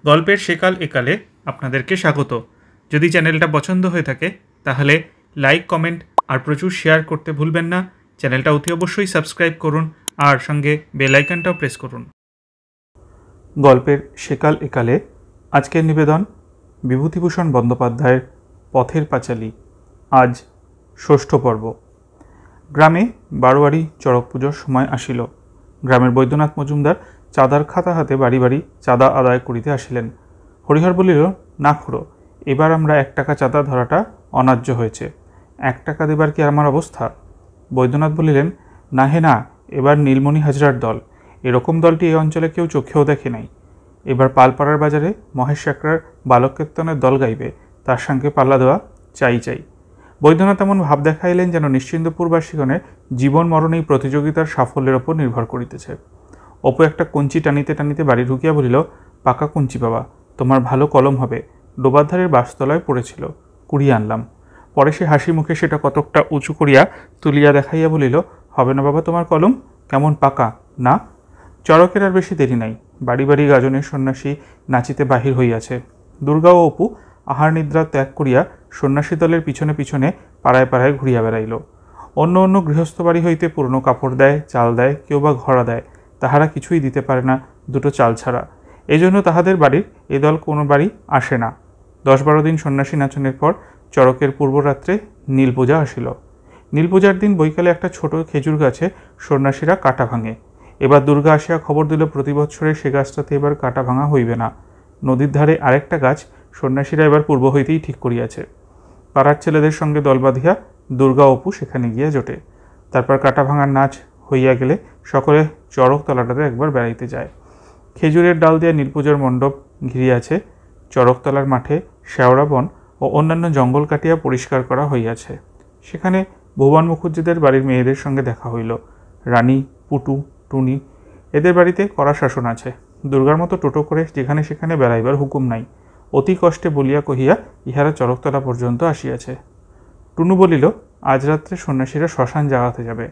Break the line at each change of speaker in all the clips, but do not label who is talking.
গল্পের সেকাল একালে আপনাদেরকে স্বাগত। যদি চ্যানেলটা পছন্দ হয়ে থাকে তাহলে লাইক, কমেন্ট আর প্রচুর শেয়ার করতে ভুলবেন না। চ্যানেলটা অতি অবশ্যই সাবস্ক্রাইব করুন আর সঙ্গে বেল আইকনটাও প্রেস করুন। গল্পের সেকাল একালে আজকের নিবেদন বিভূতিভূষণ বন্দ্যোপাধ্যায়ের পথের পাঁচালী। আজ ষষ্ঠ পর্ব। গ্রামে বারোয়ারি চড়ক পুজোর সময় আসিল। গ্রামের বৈদ্যনাথ মজুমদার চাঁদার খাতা হাতে বাড়ি বাড়ি চাঁদা আদায় করিতে আসিলেন। হরিহর বলিল, না খুড়ো, এবার আমরা 1 টাকা চাঁদা ধরাটা অন্যায্য হয়েছে। 1 টাকা দেবার কি আমার অবস্থা? বৈদ্যনাথ বলিলেন, না হে না, এবার নীলমণি হাজরার দল। এরকম দলটি এই অঞ্চলে কেউ চোখেও দেখে নাই। এবার পালপাড়ার বাজারে মহেশ একরার বালক কীর্তনের দল গাইবে, তার সঙ্গে পাল্লা দেওয়া চাই চাই। বৈদ্যনাথ এমন ভাব দেখাইলেন যেন নিশ্চিন্দপুরবাসীগণের জীবন মরণ এই প্রতিযোগিতার সাফল্যের ওপর নির্ভর করিতেছে। অপু একটা কঞ্চি টানিতে টানিতে বাড়ি ঢুকিয়া বলিল, পাকা কঞ্চি বাবা, তোমার ভালো কলম হবে। ডোবার ধারের বাসতলায় পড়েছিল, কুড়িয়ে আনলাম। পরে সে হাসি মুখে সেটা কতকটা উঁচু করিয়া তুলিয়া দেখাইয়া বলিল, হবে না বাবা তোমার কলম? কেমন পাকা না? চড়কের আর বেশি দেরি নাই। বাড়ি বাড়ি গাজনের সন্ন্যাসী নাচিতে বাহির হইয়াছে। দুর্গা ও অপু আহার নিদ্রা ত্যাগ করিয়া সন্ন্যাসী দলের পিছনে পিছনে পাড়ায় পাড়ায় ঘুরিয়া বেড়াইল। অন্য অন্য গৃহস্থ বাড়ি হইতে পুরনো কাপড় দেয়, চাল দেয়, কেউ বা ঘড়া দেয়। তাহারা কিছুই দিতে পারে না 2টো চাল ছাড়া। এই জন্য তাহাদের বাড়ির এ দল কোনো বাড়ি আসে না। 10-12 দিন সন্ন্যাসী নাচনের পর চড়কের পূর্বরাত্রে নীলপূজা আসিল। নীলপূজার দিন বৈকালে একটা ছোট খেজুর গাছে সন্ন্যাসীরা কাটা ভাঙে। এবার দুর্গা আসিয়া খবর দিল, প্রতি বৎসরে সে গাছটাতে এবার কাটা ভাঙা হইবে না। নদীর ধারে আরেকটা গাছ সন্ন্যাসীরা এবার পূর্ব হইতেই ঠিক করিয়াছে। পাড়ার ছেলেদের সঙ্গে দল বাঁধিয়া দুর্গা অপু সেখানে গিয়া জোটে। তারপর কাটা ভাঙার নাচ হইয়া গেলে সকলে চড়ক তলাটাতে একবার বেড়াইতে যায়। খেজুরের ডাল দিয়া নীলপূজার মণ্ডপ ঘিরিয়াছে। চড়কতলার মাঠে শেওড়া বন ও অন্যান্য জঙ্গল কাটিয়া পরিষ্কার করা হইয়াছে। সেখানে ভুবন মুখুজ্জিদের বাড়ির মেয়েদের সঙ্গে দেখা হইল। রানী, পুটু, টুনি, এদের বাড়িতে কড়া শাসন আছে। দুর্গার মতো টোটো করে যেখানে সেখানে বেড়াইবার হুকুম নাই। অতি কষ্টে বলিয়া কহিয়া ইহারা চড়কতলা পর্যন্ত আসিয়াছে। টুনু বলিল, আজ রাত্রে সন্ন্যাসীরা শ্মশান জাগাতে যাবে।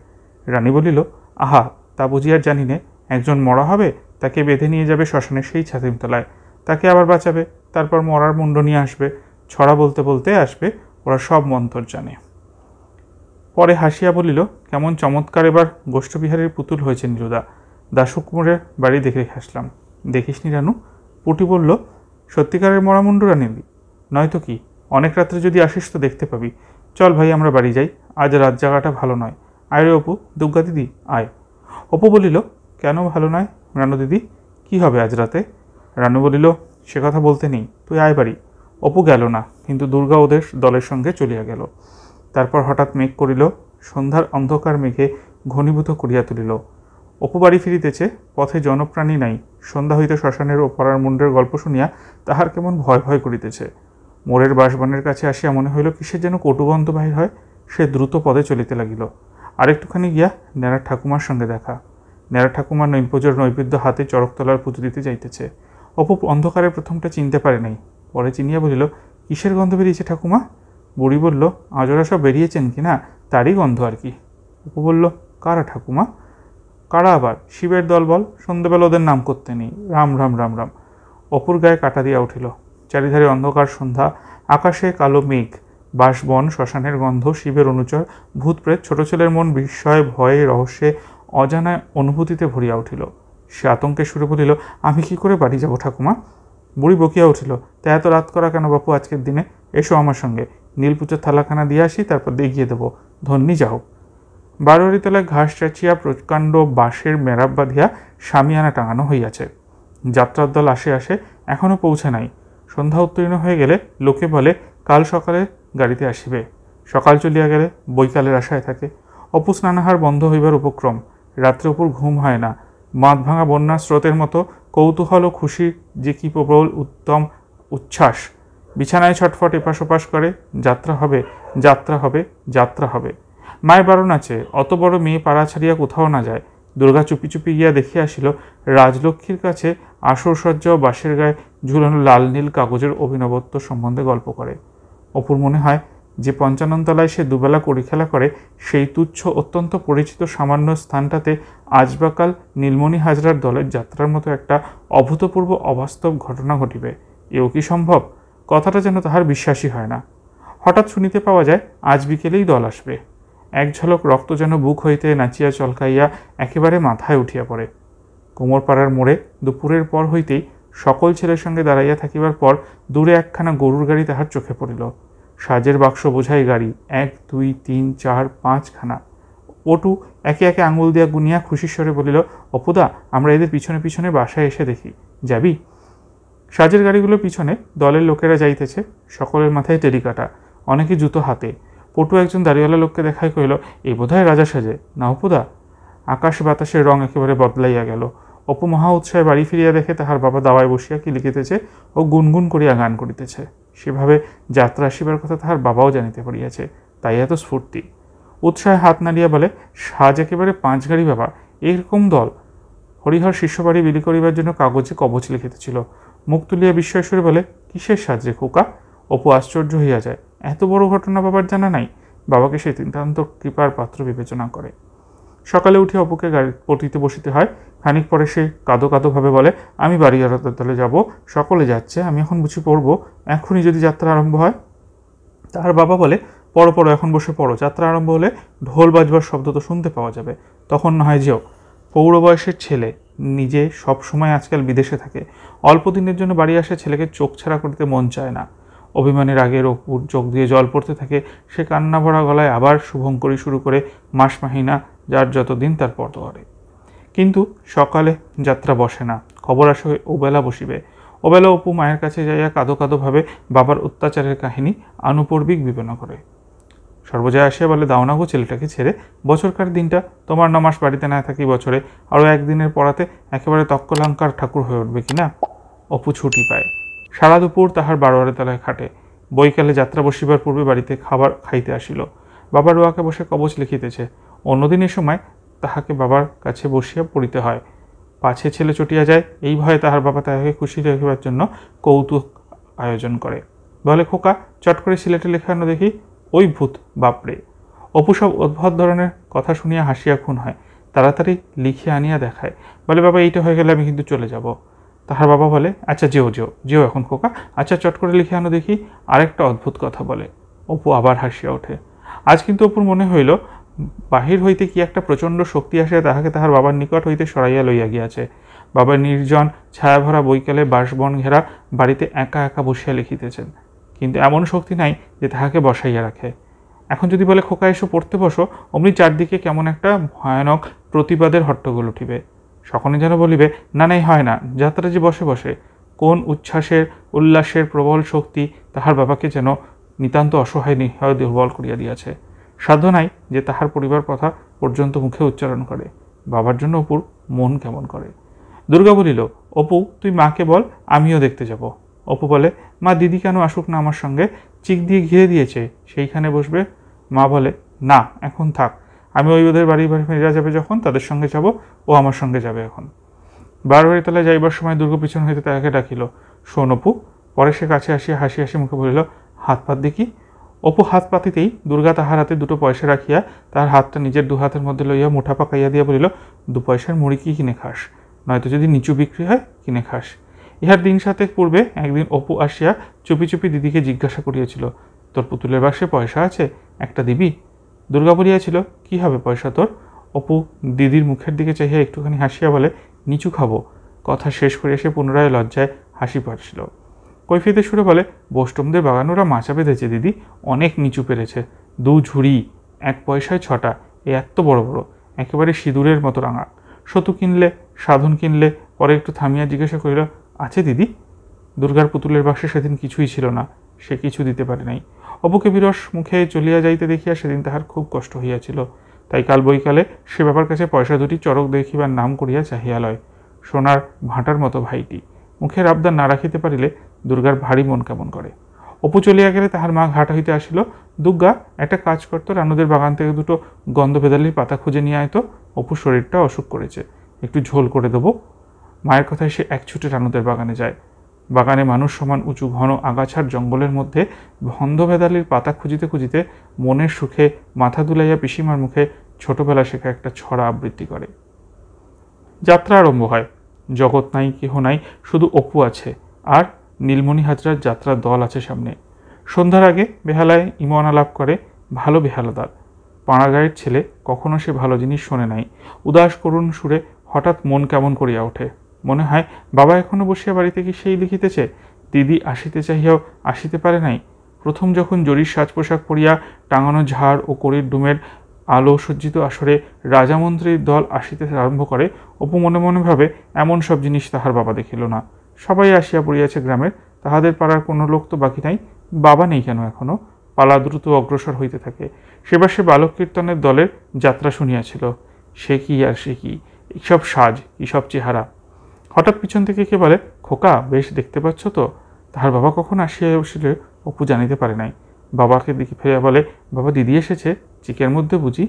রানী বলিল, আহা, তা বুঝি আর জানি নে। একজন মরা হবে, তাকে বেঁধে নিয়ে যাবে শ্মশানের সেই ছাতিমতলায়, তাকে আবার বাঁচাবে, তারপর মরার মুন্ড নিয়ে আসবে, ছড়া বলতে বলতে আসবে, ওরা সব মন্তর জানে। পরে হাসিয়া বলিল, কেমন চমৎকার এবার গোষ্ঠবিহারীর পুতুল হয়েছে নীলুদা। দাসকুমারের বাড়ি দেখে হাসলাম। দেখিসনি রানু? পুটি বলল, সত্যিকারের মরা মুন্ডুরা নিবি? নয়তো কি, অনেক রাত্রে যদি আসিস তো দেখতে পাবি। চল ভাই, আমরা বাড়ি যাই, আজ রাত জাগাটা ভালো নয়। আয় রে অপু, দুর্গা দিদি আয়। অপু বলিল, কেন ভালো নয় রানু দিদি? কি হবে আজ রাতে? রানু বলিল, সে কথা বলতে নেই, তুই আয় বাড়ি। অপু গেল না, কিন্তু দুর্গা ওদের দলের সঙ্গে চলিয়া গেল। তারপর হঠাৎ মেঘ করিল, সন্ধ্যার অন্ধকার মেঘে ঘনীভূত করিয়া তুলিল। অপু বাড়ি ফিরিতেছে, পথে জনপ্রাণী নাই। সন্ধ্যা হইতে শ্মশানের ও পাড়ার মুন্ডের গল্প শুনিয়া তাহার কেমন ভয় ভয় করিতেছে। মোড়ের বাসবনের কাছে আসিয়া মনে হইল কিসের যেন কটুগন্ধ বাহির হয়। সে দ্রুত পদে চলিতে লাগিল। আরেকটুখানি গিয়া ন্যাড়া ঠাকুমার সঙ্গে দেখা। ন্যাড়া ঠাকুমার নীলপুজোর নৈবেদ্য হাতে চড়কতলার পুজো দিতে যাইতেছে। অপু অন্ধকারে প্রথমটা চিনতে পারে নাই, পরে চিনিয়া বলিল, কিসের গন্ধ বেরিয়েছে ঠাকুমা? বুড়ি বলল, আজরা সব বেরিয়েছেন কি না, তারই গন্ধ আর কি। অপু বলল, কারা ঠাকুমা? কারা আবার? শিবের দল বল, সন্ধ্যেবেলা ওদের নাম করতে নেই। রাম রাম রাম রাম। অপুর গায়ে কাটা দিয়া উঠিল। চারিধারে অন্ধকার সন্ধ্যা, আকাশে কালো মেঘ, বাসবন, শ্মশানের গন্ধ, শিবের অনুচর, ভূতপ্রেত, ছোট ছেলের মন বিস্ময়ে, ভয়ে, রহস্যে, অজানা অনুভূতিতে ভরিয়া উঠিল। সে আতঙ্কে সুরে বলিল, আমি কি করে বাড়ি যাব ঠাকুমা? বুড়ি বকিয়া উঠিল, তা এত রাত করা কেন বাপু আজকের দিনে? এসো আমার সঙ্গে, নীলপুজোর থালাখানা দিয়ে আসি, তারপর দেখিয়ে দেবো। ধন্যি যাও। বারোয়ারি তলায় ঘাস চাচিয়া প্রকাণ্ড বাঁশের মেরাব বাঁধিয়া শামিয়ানা টাঙানো হইয়াছে। যাত্রার দল আসে আসে, এখনও পৌঁছে নাই। সন্ধ্যা উত্তীর্ণ হয়ে গেলে লোকে বলে, কাল সকালে গাড়িতে আসিবে। সকাল চলিয়া গেলে বৈকালের আশায় থাকে। অপু স্নানাহার বন্ধ হইবার উপক্রম। রাত্রে অপুর ঘুম হয় না। বাঁধ ভাঙা বন্যার স্রোতের মতো কৌতূহল ও খুশি যে কি প্রবল উত্তম উচ্ছ্বাস। বিছানায় ছটফট এপাশ ওপাশ করে, যাত্রা হবে, যাত্রা হবে, যাত্রা হবে। মায়ের বারণ আছে, অত বড় মেয়ে পাড়া ছাড়িয়া কোথাও না যায়। দুর্গা চুপি চুপি গিয়া দেখিয়া আসিল, রাজলক্ষ্মীর কাছে আসরসজ্জা ও বাঁশের গায়ে ঝুলানো লাল নীল কাগজের অভিনবত্ব সম্বন্ধে গল্প করে। অপুর মনে হয় যে ৫৫ তলায় সে দুবেলা কড়িখেলা করে সেই তুচ্ছ অত্যন্ত পরিচিত সামান্য স্থানটাতে আজবাকাল নীলমণি হাজরার দলের যাত্রার মতো একটা অভূতপূর্ব অবাস্তব ঘটনা ঘটিবে, এও কি সম্ভব? কথাটা যেন তাহার বিশ্বাসই হয় না। হঠাৎ শুনিতে পাওয়া যায় আজ বিকেলেই দল আসবে। এক ঝলক রক্ত যেন বুক হইতে নাচিয়া চলকাইয়া একেবারে মাথায় উঠিয়া পড়ে। কোমরপাড়ার মোড়ে দুপুরের পর হইতেই সকল ছেলের সঙ্গে দাঁড়াইয়া থাকিবার পর দূরে একখানা গরুর গাড়ি তাহার চোখে পড়িল। সাজের বাক্স বোঝাই গাড়ি, ১, ২, ৩, ৪, ৫ খানা। পটু একে একে আঙুল দিয়া গুনিয়া খুশির স্বরে বলিল, অপুদা, আমরা এদের পিছনে পিছনে বাসায় এসে দেখি, যাবি? সাজের গাড়িগুলোর পিছনে দলের লোকেরা যাইতেছে, সকলের মাথায় টেরিকাটা, অনেকে জুতো হাতে। পটু একজন দাড়িওয়ালা লোককে দেখাই কহিল, এই বোধহয় রাজা সাজে, না অপুদা? আকাশ বাতাসের রং একেবারে বদলাইয়া গেল। অপু মহা উৎসাহে বাড়ি ফিরিয়া দেখে তাহার বাবা দাওয়ায় বসিয়া কি লিখিতেছে ও গুনগুন করিয়া গান করিতেছে। সেভাবে যাত্রা আসিবার কথা তাহার বাবাও জানিতে পারিয়াছে, তাই এত স্ফূর্তি। উৎসাহে হাত নাড়িয়া বলে, সাজ একেবারে ৫ গাড়ি বাবা, এরকম দল? হরিহর শিষ্যবাড়ি বিলি করিবার জন্য কাগজে কবচ লিখিতেছিল। মুখ তুলিয়া বিস্ময় সুরে বলে, কিসের সাজ রে খোকা? অপু আশ্চর্য হইয়া যায়, এত বড় ঘটনা বাবার জানা নাই? বাবাকে সে নিতান্ত কৃপার পাত্র বিবেচনা করে। সকালে উঠে অপুকে গাড়ি পটিতে বসিতে হয়। খানিক পরে সে কাঁদো কাঁদোভাবে বলে, আমি বাড়িয়ারতের দলে যাব, সকলে যাচ্ছে, আমি এখন বুঝি পড়বো, এখনই যদি যাত্রা আরম্ভ হয়? তাহার বাবা বলে, পড়ো পড়ো, এখন বসে পড়ো, যাত্রা আরম্ভ হলে ঢোল বাজবার শব্দ তো শুনতে পাওয়া যাবে, তখন না হয় যেও। পৌর বয়সের ছেলে, নিজে সব সময় আজকাল বিদেশে থাকে, অল্প দিনের জন্য বাড়ি আসে, ছেলেকে চোখ ছাড়া করতে মন চায় না। অভিমানের আগের অপুর চোখ দিয়ে জল পড়তে থাকে। সে কান্না ভরা গলায় আবার শুভঙ্করী শুরু করে মাস মাহিনা যার যতদিন তার পরদরে। কিন্তু সকালে যাত্রা বসে না, খবর আসে ওবেলা বসিবে। ওবেলা অপু মায়ের কাছে যাইয়া কাঁদো কাঁদোভাবে বাবার অত্যাচারের কাহিনী আনুপর্বিক বিবেচনা করে। সর্বজয়া আসিয়া বলে, দাও না গো ছেলেটাকে ছেড়ে, বছরকার দিনটা তোমার ৯ মাস বাড়িতে না থাকি, বছরে আরও একদিনের পড়াতে একেবারে তক্কলঙ্কার ঠাকুর হয়ে উঠবে কিনা। অপু ছুটি পায়। সারা দুপুর তাহার বারোয়ারি তলায় খাটে। বৈকালে যাত্রা বসিবার পূর্বে বাড়িতে খাবার খাইতে আসিল। বাবার রোয়াকে বসে কবচ লিখিতেছে। অন্যদিন এ সময় তাহাকে বাবার কাছে বসিয়া পড়িতে হয়, পাছে ছেলে চটিয়া যায়, এই ভয়ে তাহার বাবা তাহাকে খুশি রাখিবার জন্য কৌতুক আয়োজন করে। বলে, খোকা, চট করে সিলেটে লেখানো দেখি। ওই ভূত, বাপরে। অপু সব উদ্ভট ধরনের কথা শুনিয়া হাসিয়া খুন হয়, তাড়াতাড়ি লিখিয়া আনিয়া দেখায়। বলে, বাবা, এইটা হয়ে গেলে আমি কিন্তু চলে যাব। তাহার বাবা বলে, আচ্ছা যেও যেও যেও এখন খোকা, আচ্ছা চট করে লিখে আনো দেখি। আরেকটা অদ্ভুত কথা বলে। অপু আবার হাসিয়া ওঠে। আজ কিন্তু অপুর মনে হইল বাহির হইতে কি একটা প্রচণ্ড শক্তি আসিয়া তাহাকে তাহার বাবার নিকট হইতে সরাইয়া লইয়া গিয়াছে। বাবা নির্জন ছায়াভরা বৈকালে বাঁশবন ঘেরা বাড়িতে একা একা বসিয়া লিখিতেছেন, কিন্তু এমন শক্তি নাই যে তাহাকে বসাইয়া রাখে। এখন যদি বলে, খোকা এসো পড়তে বসো, অমনি চারদিকে কেমন একটা ভয়ানক প্রতিবাদের হট্টগোল উঠিবে। সকলে যেন বলিবে, না নাই হয় না, যাত্রা যে বসে বসে। কোন উচ্ছ্বাসের উল্লাসের প্রবল শক্তি তাহার বাবাকে যেন নিতান্ত অসহায় নিহায় দুর্বল করিয়া দিয়াছে। সাধ্য নাই যে তাহার পরিবার কথা পর্যন্ত মুখে উচ্চারণ করে। বাবার জন্য অপুর মন কেমন করে। দুর্গা বলিল, অপু, তুই মাকে বল, আমিও দেখতে যাব। অপু বলে, মা, দিদি কেন আসুক না আমার সঙ্গে? চিক দিয়ে ঘিরে দিয়েছে, সেইখানে বসবে। মা বলে, না, এখন থাক, আমি ওই ওদের বাড়ি ফিরে যাবে যখন তাদের সঙ্গে যাব, ও আমার সঙ্গে যাবে এখন। বারবাড়ি তলায় যাইবার সময় দুর্গা পিছন হইতে তাহাকে ডাকিল, শোন অপু। পরে সে কাছে আসিয়া হাসি হাসি মুখে বলিল, হাত পাত দেখি। অপু হাত পাতিতেই দুর্গা তাহার হাতে 2টো পয়সা রাখিয়া তাহার হাতটা নিজের 2 হাতের মধ্যে লইয়া মুঠা পাকাইয়া দিয়া বলিল, 2 পয়সার মুড়ি কি কিনে খাস? নয়তো যদি নিচু বিক্রি হয় কিনে খাস। ইহার দিন 7 পূর্বে একদিন অপু আসিয়া চুপি চুপি দিদিকে জিজ্ঞাসা করিয়াছিল, তোর পুতুলের বাক্সে পয়সা আছে, একটা দিবি? দুর্গা বলিয়াছিল, কি হবে পয়সা তোর? অপু দিদির মুখের দিকে চাহিয়া একটুখানি হাসিয়া বলে, নিচু খাবো। কথা শেষ করিয়া সে পুনরায় লজ্জায় হাসি পাচ্ছিল। কৈফিয়তে সুরে বলে, বৈষ্ণবদের বাগানোরা মাচা বেঁধেছে দিদি, অনেক নিচু পেরেছে। 2 ঝুড়ি, 1 পয়সায় 6টা, এত বড় বড়, একেবারে সিঁদুরের মতো রাঙা। সতু কিনলে, সাধন কিনলে। পরে একটু থামিয়া জিজ্ঞাসা করিল, আছে দিদি? দুর্গার পুতুলের বাক্সে সেদিন কিছুই ছিল না, সে কিছু দিতে পারে নাই। অপুকে বিরস মুখে চলিয়া যাইতে দেখিয়া সেদিন তাহার খুব কষ্ট হইয়াছিল। তাই কাল বৈকালে সে বাবার কাছে পয়সা 2টি চড়ক দেখিবার নাম করিয়া চাহিয়া লয়। সোনার ভাঁটার মতো ভাইটি, মুখের আবদার না রাখিতে পারিলে দুর্গার ভারী মন কেমন করে। অপু চলিয়া গেলে তাহার মা ঘাট হইতে আসিল, দুর্গা, একটা কাজ করতো, রানুদের বাগান থেকে 2টো গন্ধভেদালির পাতা খুঁজে নিয়ে আয়তো, অপুর শরীরটা অসুখ করেছে, একটু ঝোল করে দেবো। মায়ের কথায় সে এক ছুটে রানুদের বাগানে যায়। বাগানে মানুষ সমান উঁচু ঘন আগাছার জঙ্গলের মধ্যে ভন্ধভেদালির পাতা খুঁজিতে খুঁজিতে মনের সুখে মাথা দুলাইয়া পিসিমার মুখে ছোটবেলা শেখা একটা ছড়া আবৃত্তি করে। যাত্রা আরম্ভ হয়। জগৎ নাই, কেহ নাই, শুধু অপু আছে, আর নীলমণি হাজরার যাত্রার দল আছে সামনে। সন্ধ্যার আগে বেহালায় ইমন আলাপ করে ভালো বেহালাদার। পাড়াগাঁয়ের ছেলে, কখনো সে ভালো জিনিস শোনে নাই। উদাস করুণ সুরে হঠাৎ মন কেমন করিয়া ওঠে। মনে হয় বাবা এখনো বসিয়া বাড়িতে কি সেই লিখিতেছে, দিদি আসিতে চাহিয়াও আসিতে পারে নাই। প্রথম যখন জরির সাজ পোশাক পরিয়া টাঙানো ঝাড় ও কড়ির ডুমের আলো সজ্জিত আসরে রাজামন্ত্রীর দল আসিতে আরম্ভ করে, অপু মনে মনে ভাবে এমন সব জিনিস তাহার বাবা দেখিল না। সবাই আসিয়া পড়িয়াছে গ্রামের, তাহাদের পাড়ার কোনো লোক তো বাকি নাই। বাবা নেই কেন এখনো? পালা দ্রুত অগ্রসর হইতে থাকে। সেবার সে বালক কীর্তনের দলের যাত্রা শুনিয়াছিল। সে কি আর সে কি, এইসব সাজ, এইসব চেহারা। হঠাৎ পিছন থেকে কে বলে, খোকা বেশ দেখতে পাচ্ছ তো? তাহার বাবা কখন আসিয়া বসিলে অপু জানিতে পারে নাই। বাবাকে দিকে ফেরিয়া বলে, বাবা দিদি এসেছে, চিকের মধ্যে বুঝি?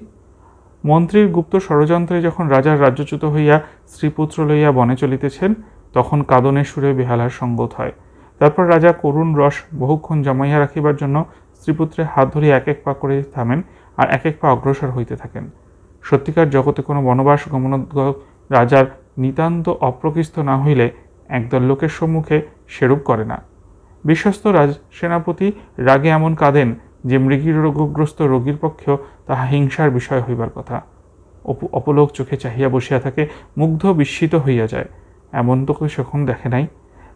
মন্ত্রীর গুপ্ত ষড়যন্ত্রে যখন রাজার রাজ্যচ্যুত হইয়া স্ত্রীপুত্র লইয়া বনে চলিতেছেন, তখন কাঁদনের সুরে বেহালার সঙ্গত হয়। তারপর রাজা করুণ রস বহুক্ষণ জমাইয়া রাখিবার জন্য স্ত্রীপুত্রের হাত ধরে এক এক পা করে থামেন, আর এক এক পা অগ্রসর হইতে থাকেন। সত্যিকার জগতে কোনো বনবাস গমনোদ্গত রাজার নিতান্ত অপ্রকৃষ্ট না হইলে একদল লোকের সম্মুখে সেরূপ করে না। বিশ্বস্ত সেনাপতি রাগে এমন কাঁদেন যে মৃগীর রোগগ্রস্ত রোগীর পক্ষেও তাহা হিংসার বিষয় হইবার কথা। অপলোক চোখে চাহিয়া বসিয়া থাকে, মুগ্ধ বিস্মিত হইয়া যায়। এমন তো কেউ সেখন দেখে নাই।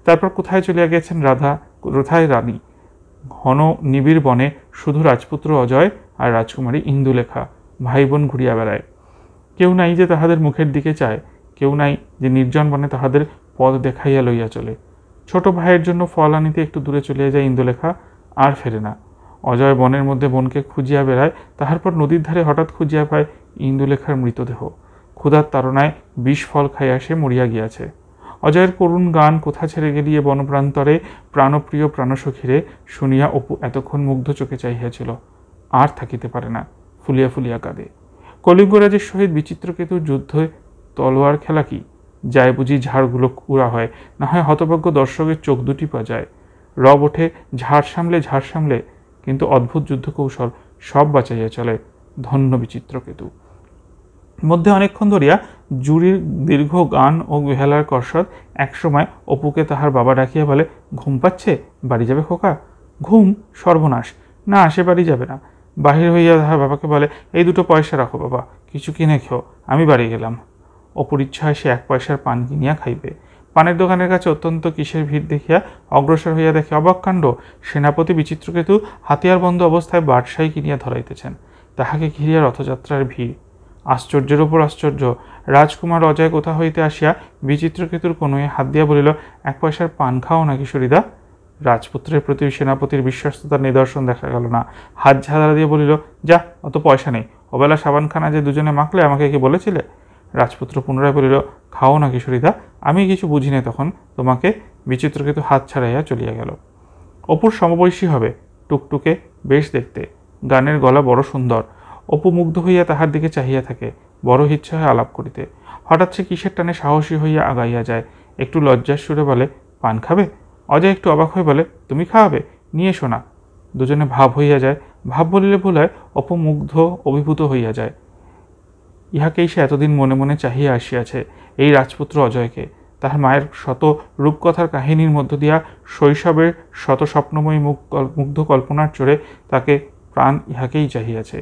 তারপর কোথায় চলিয়া গেছেন রাধা, কোথায় রানী? ঘন নিবিড় বনে শুধু রাজপুত্র অজয় আর রাজকুমারী ইন্দুলেখা ভাই বোন ঘুরিয়া বেড়ায়। কেউ নাই যে তাহাদের মুখের দিকে চায়, কেউ নাই যে নির্জন বনে তাহাদের পথ দেখাইয়া লইয়া চলে। ছোট ভাইয়ের জন্য ফল আনিতে একটু দূরে চলিয়া যায় ইন্দুলেখা, আর ফেরে না। অজয় বনের মধ্যে বোনকে খুঁজিয়া বেড়ায়, তাহার পর নদীর ধারে হঠাৎ খুঁজিয়া পায় ইন্দুলেখার মৃতদেহ। ক্ষুধার তাড়নায় বিষ ফল খাইয়া সে মরিয়া গিয়াছে। অজয়ের করুণ গান কোথা ছেড়ে গেলিয়ে বনপ্রান্তরে প্রাণপ্রিয় প্রাণসখীরে শুনিয়া অপু এতক্ষণ মুগ্ধ চোখে চাহিয়াছিল, আর থাকিতে পারে না, ফুলিয়া ফুলিয়া কাঁদে। কলিঙ্গরাজের সহিত বিচিত্রকেতুর যুদ্ধে তলোয়ার খেলা কি? যায় বুঝি ঝাড়গুলো কুড়া হয়, না হয় হতভাগ্য দর্শকের চোখ দুটি পাজায়। রব ওঠে ঝাড় সামলে, কিন্তু অদ্ভুত যুদ্ধ কৌশল সব বাঁচাইয়া চলে ধন্য বিচিত্রকেতু। মধ্যে অনেকক্ষণ ধরিয়া জুরির দীর্ঘ গান ও বেহালার কর্ষদ একসময় অপুকে তাহার বাবা ডাকিয়া বলে, ঘুম পাচ্ছে, বাড়ি যাবে খোকা? ঘুম? সর্বনাশ, না সে বাড়ি যাবে না। বাহির হইয়া তাহার বাবাকে বলে, এই 2 পয়সা রাখো বাবা, কিছু কিনে খেও, আমি বাড়ি গেলাম। অপুর ইচ্ছায় সে 1 পয়সার পান কিনিয়া খাইবে। পানের দোকানের কাছে অত্যন্ত কিসের ভিড় দেখিয়া অগ্রসর হইয়া দেখে অবাক কাণ্ড, সেনাপতি বিচিত্রকেতু হাতিয়ারবন্ধ অবস্থায় বাদশাহী কিনিয়া ধরাইতেছেন। তাহাকে ঘিরিয়া রথযাত্রার ভিড়। আশ্চর্যের ওপর আশ্চর্য। রাজকুমার অজয় কোথা হইতে আসিয়া বিচিত্রকেতুর কোনোয় হাত দিয়া বলিল, 1 পয়সার পান খাও না কিশোরীদা। রাজপুত্রের প্রতি সেনাপতির বিশ্বস্ততার নিদর্শন দেখা গেল না। হাত ঝাড়া দিয়ে বলিল, যা, অত পয়সা নেই। ওবেলা সাবানখানা যে দুজনে মাখলে আমাকে কি বলেছিলে? রাজপুত্র পুনরায় বলিল, খাও না কিশোরীদা, আমি কিছু বুঝি না তখন তোমাকে। বিচিত্রকেতু হাত ছাড়াইয়া চলিয়া গেল। অপুর সমবয়সী হবে, টুকটুকে, বেশ দেখতে, গানের গলা বড় সুন্দর। অপু মুগ্ধ হইয়া তাহার দিকে চাহিয়া থাকে, বড় ইচ্ছা হয় আলাপ করিতে। হঠাৎ সে কিসের টানে সাহসী হইয়া আগাইয়া যায়, একটু লজ্জার সুরে বলে, পান খাবে? অজয় একটু অবাক হয়ে বলে, তুমি খাওয়াবে? নিয়ে এসো না। দুজনে ভাব হইয়া যায়। ভাব বলিলে ভুল হয়, অপু মুগ্ধ অভিভূত হইয়া যায়। ইহাকেই সে এতদিন মনে মনে চাহিয়া আসিয়াছে, এই রাজপুত্র অজয়কে। তাহার মায়ের শত রূপকথার কাহিনীর মধ্য দিয়া শৈশবের শত স্বপ্নময়ী মুগ্ধ কল্পনার চোরে তাকে প্রাণ ইহাকেই চাহিয়াছে।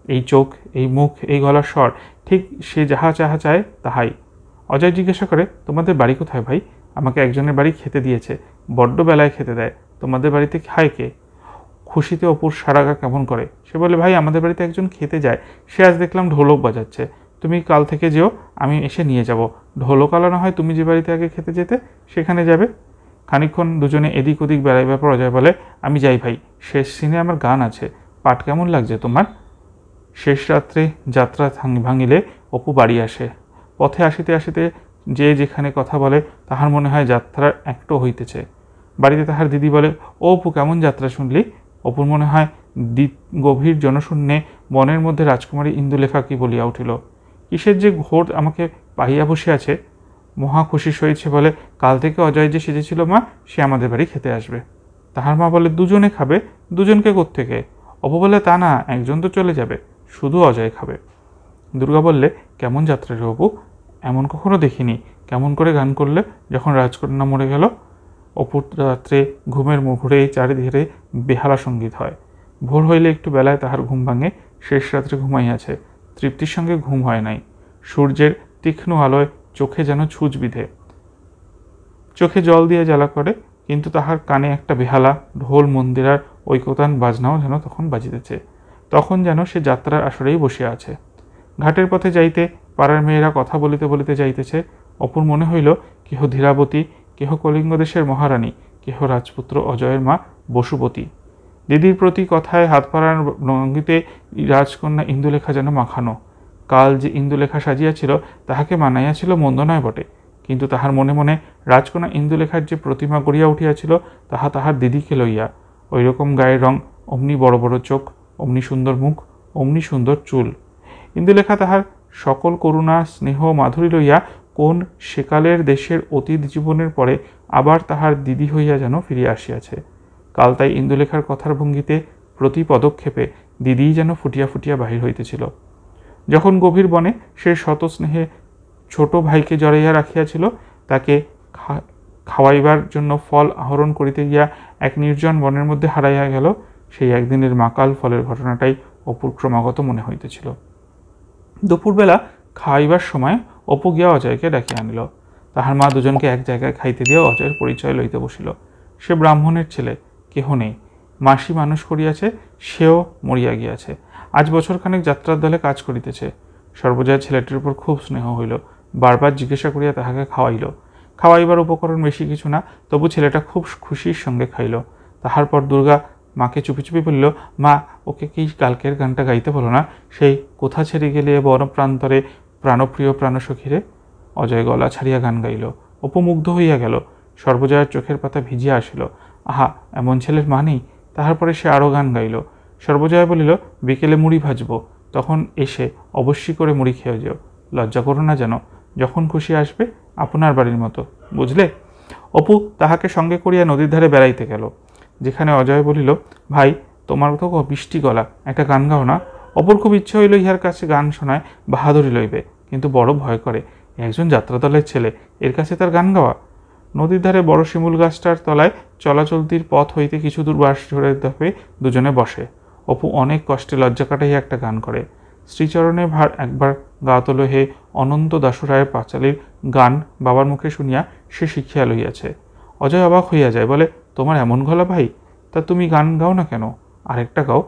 এই চোখ, এই মুখ, এই গলার স্বর, ঠিক সে যাহা চায় তাহাই। অজয় জিজ্ঞাসা করে, তোমাদের বাড়ি কোথায় ভাই? আমাকে একজনের বাড়ি খেতে দিয়েছে, বড্ড বেলায় খেতে দেয়। তোমাদের বাড়িতে খায় কে? খুশিতে অপুর সারাগা কেমন করে। সে বলে, ভাই আমাদের বাড়িতে একজন খেতে যায়, সে আজ দেখলাম ঢোলক বাজাচ্ছে। তুমি কাল থেকে যেও, আমি এসে নিয়ে যাব। ঢোলক আলা না হয় তুমি যে বাড়িতে আগে খেতে যেতে সেখানে যাবে। খানিকক্ষণ দুজনে এদিক ওদিক বেড়াইবার পর অজয় বলে, আমি যাই ভাই, শেষ সিনে আমার গান আছে, পাঠ কেমন লাগছে তোমার? শেষ রাত্রে যাত্রা ভাঙিলে অপু বাড়ি আসে। পথে আসিতে আসিতে যে যেখানে কথা বলে তাহার মনে হয় যাত্রার একটো হইতেছে। বাড়িতে তাহার দিদি বলে, ও অপু কেমন যাত্রা শুনলি? অপুর মনে হয় গভীর জনশূন্যে বনের মধ্যে রাজকুমারী ইন্দুলেখা কি বলিয়া উঠিল। কিসের যে ঘোর আমাকে পাইয়া বসিয়াছে। মহা খুশি হয়েছে, বলে কাল থেকে অজয় যে সেজেছিল মা, সে আমাদের বাড়ি খেতে আসবে। তাহার মা বলে দুজনে খাবে? দুজনকে কোত্থেকে? অপু বলে তা না, একজন তো চলে যাবে, শুধু অজয় খাবে। দুর্গা বললে কেমন যাত্রা রে অপু, এমন কখনো দেখিনি। কেমন করে গান করলে যখন রাজকন্যা মরে গেল? অপুর রাত্রে ঘুমের মুখরে চারিদিকে বেহালা সঙ্গীত হয়। ভোর হইলে একটু বেলায় তাহার ঘুম ভাঙে, শেষ রাত্রে ঘুমাইয়াছে, তৃপ্তির সঙ্গে ঘুম হয় নাই। সূর্যের তীক্ষ্ণ আলোয় চোখে যেন ছুঁচ বিধে, চোখে জল দিয়ে জ্বালা করে, কিন্তু তাহার কানে একটা বেহালা ঢোল মন্দিরার ঐকতান বাজনাও যেন তখন বাজিতেছে। তখন যেন সে যাত্রার আসরেই বসিয়া আছে। ঘাটের পথে যাইতে পাড়ার মেয়েরা কথা বলিতে বলিতে যাইতেছে। অপুর মনে হইল কেহ ধীরাবতী, কেহ কলিঙ্গ দেশের মহারানী, কেহ রাজপুত্র অজয়ের মা বসুপতি। দিদির প্রতি কথায় হাত পাড়ার ভঙ্গিতে রাজকন্যা ইন্দুলেখা যেন মাখানো। কাল যে ইন্দুলেখা সাজিয়াছিল তাহাকে মানাইয়াছিল মন্দ নয় বটে, কিন্তু তাহার মনে মনে রাজকন্যা ইন্দুলেখার যে প্রতিমা গড়িয়া উঠিয়াছিল তাহা তাহার দিদিকে লইয়া। ওই রকম গায়ের রং, অমনি বড় বড় চোখ, অমনি সুন্দর মুখ, অমনি সুন্দর চুল। ইন্দুলেখা তাহার সকল করুণা স্নেহ মাধুরী লইয়া কোন সেকালের দেশের অতীত জীবনের পরে আবার তাহার দিদি হইয়া যেন ফিরিয়া আসিয়াছে। কাল তাই ইন্দুলেখার কথার ভঙ্গিতে প্রতি পদক্ষেপে দিদিই যেন ফুটিয়া ফুটিয়া বাহির হইতেছিল। যখন গভীর বনে সে শত স্নেহে ছোট ভাইকে জড়াইয়া রাখিয়াছিল, তাকে খাওয়াইবার জন্য ফল আহরণ করিতে গিয়া এক নির্জন বনের মধ্যে হারাইয়া গেল, সেই একদিনের মাকাল ফলের ঘটনাটাই অপুর ক্রমাগত মনে হইতেছিল। দুপুরবেলা খাইবার সময় অপু গিয়া অজয়কে ডাকিয়া আনিল। তাহার মা দুজনকে এক জায়গায় খাইতে দিয়া অজয়ের পরিচয় লইতে বসিল। সে ব্রাহ্মণের ছেলে, কেহ নেই, মাসি মানুষ করিয়াছে, সেও মরিয়া গিয়াছে। আজ বছরখানেক যাত্রার দলে কাজ করিতেছে। সর্বজয়া ছেলেটির উপর খুব স্নেহ হইল, বারবার জিজ্ঞাসা করিয়া তাহাকে খাওয়াইল। খাওয়াইবার উপকরণ বেশি কিছু না, তবু ছেলেটা খুব খুশির সঙ্গে খাইল। তাহার পর দুর্গা মাকে চুপি চুপি বলল, মা, ওকে কি কালকের গানটা গাইতে বলো না, সেই কোথা ছেড়ে গেলে বন প্রান্তরে প্রাণপ্রিয় প্রাণসখীরে। অজয় গলা ছাড়িয়া গান গাইল। অপু মুগ্ধ হইয়া গেল। সর্বজয়ার চোখের পাতা ভিজিয়া আসিল। আহা, এমন ছেলের মা নেই। তাহার পরে সে আরও গান গাইল। সর্বজয়া বলিল, বিকেলে মুড়ি ভাজবো, তখন এসে অবশ্যই করে মুড়ি খেয়ে যেও, লজ্জা করো না যেন, যখন খুশি আসবে আপনার বাড়ির মতো, বুঝলে। অপু তাহাকে সঙ্গে করিয়া নদীর ধারে বেড়াইতে গেল, যেখানে অজয় বলিল, ভাই, তোমার তো মিষ্টি গলা, একটা গান গাও না। অপুর খুব ইচ্ছে হইল ইহার কাছে গান শোনায় বাহাদুরি লইবে, কিন্তু বড় ভয় করে, একজন যাত্রাদলের ছেলে, এর কাছে তার গান গাওয়া। নদীর ধারে বড় শিমুল গাছটার তলায় চলাচলতির পথ হইতে কিছু দূর বাস ধরে হয়ে দুজনে বসে। অপু অনেক কষ্টে লজ্জা কাটাইয়া একটা গান করে। শ্রীচরণে ভার একবার গাতল হে অনন্ত দাসুরায়ের পাঁচালীর গান বাবার মুখে শুনিয়া সে শিখিয়া লইয়াছে। অজয় অবাক হইয়া যায়, বলে, তোমার এমন গলা ভাই, তা তুমি গান গাও না কেন? আরেকটা গাও।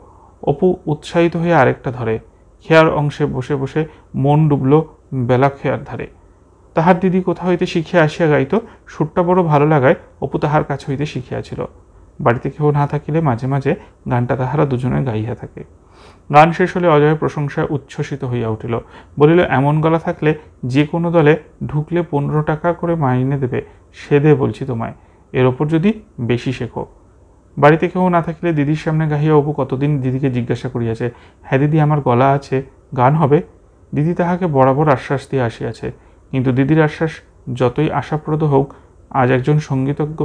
অপু উৎসাহিত হয়ে আরেকটা ধরে। খেয়ার অংশে বসে বসে মন ডুবল বেলা খেয়ার ধারে। তাহার দিদি কোথা হইতে শিখিয়া আসিয়া গাইত, সুরটা বড় ভালো লাগায় অপু তাহার কাছে হইতে শিখিয়াছিল। বাড়িতে কেউ না থাকিলে মাঝে মাঝে গানটা তাহারা দুজনে গাইয়া থাকে। গান শেষ হলে অজয়ের প্রশংসায় উচ্ছ্বসিত হইয়া উঠিল। বলিল, এমন গলা থাকলে যে কোনো দলে ঢুকলে 15 টাকা করে মাইনে দেবে, সে দে বলছি তোমায়, এর ওপর যদি বেশি শেখো। বাড়িতে কেউ না থাকিলে দিদির সামনে গাহিয়া অপু কতদিন দিদিকে জিজ্ঞাসা করিয়াছে, হ্যাঁ দিদি, আমার গলা আছে, গান হবে। দিদি তাহাকে বরাবর আশ্বাস দিয়ে আসিয়াছে, কিন্তু দিদির আশ্বাস যতই আশাপ্রদ হোক, আজ একজন সঙ্গীতজ্ঞ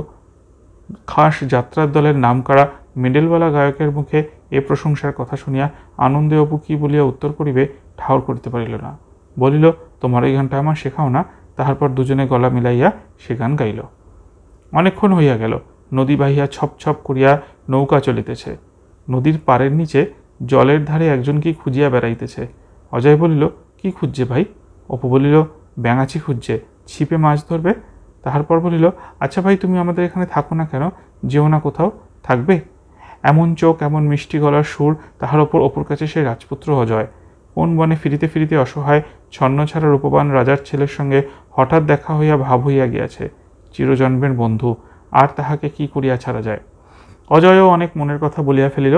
খাস যাত্রার দলের নামকরা মেডেলওয়ালা গায়কের মুখে এ প্রশংসার কথা শুনিয়া আনন্দে অপু কী বলিয়া উত্তর করিবে ঠাউর করিতে পারিল না। বলিল, তোমার এই গানটা আমার শেখাও না। তাহার পর দুজনে গলা মিলাইয়া সে গান গাইল। অনেকক্ষণ হইয়া গেল। নদী বাহিয়া ছপ ছপ করিয়া নৌকা চলিতেছে। নদীর পাড়ের নিচে জলের ধারে একজন কি খুঁজিয়া বেড়াইতেছে। অজয় বলিল, কি খুঁজছে ভাই? অপু বলিল, ব্যাঙাচি খুঁজছে, ছিপে মাছ ধরবে। তাহার পর বলিল, আচ্ছা ভাই, তুমি আমাদের এখানে থাকো না কেন, যেও না কোথাও, থাকবে? এমন চোখ, এমন মিষ্টি গলার সুর, তাহার ওপর অপুর কাছে সেই রাজপুত্র অজয়। কোন বনে ফিরিতে ফিরিতে অসহায় ছন্নছাড়া রূপবান রাজার ছেলের সঙ্গে হঠাৎ দেখা হইয়া ভাব হইয়া গিয়াছে, চিরজন্মের বন্ধু, আর তাহাকে কি করিয়া ছাড়া যায়। অজয়ও অনেক মনের কথা বলিয়া ফেলিল।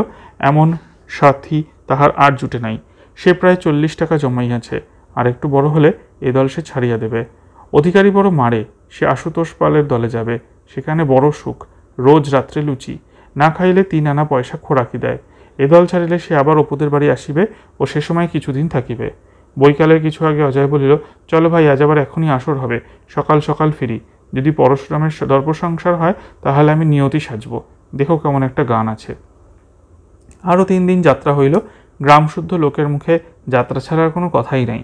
এমন সাথী তাহার আর জুটে নাই। সে প্রায় 40 টাকা জমাইয়াছে, আর একটু বড় হলে এ দল সে ছাড়িয়া দেবে। অধিকারী বড় মারে, সে আশুতোষ পালের দলে যাবে, সেখানে বড় সুখ, রোজ রাত্রে লুচি, না খাইলে 3 আনা পয়সা খোরাকি দেয়। এ দল ছাড়িলে সে আবার অপুদের বাড়ি আসিবে ও সে সময় কিছুদিন থাকিবে।
বৈকালের কিছু আগে অজয় বলিল, চলো ভাই, আজ আবার এখনই আসর হবে, সকাল সকাল ফিরি। যদি পরশুরামের দর্প সংসার হয় তাহলে আমি নিয়তি সাজব। দেখো কেমন একটা গান আছে। আরও 3 দিন যাত্রা হইল। গ্রামশুদ্ধ লোকের মুখে যাত্রা ছাড়ার কোনো কথাই নাই।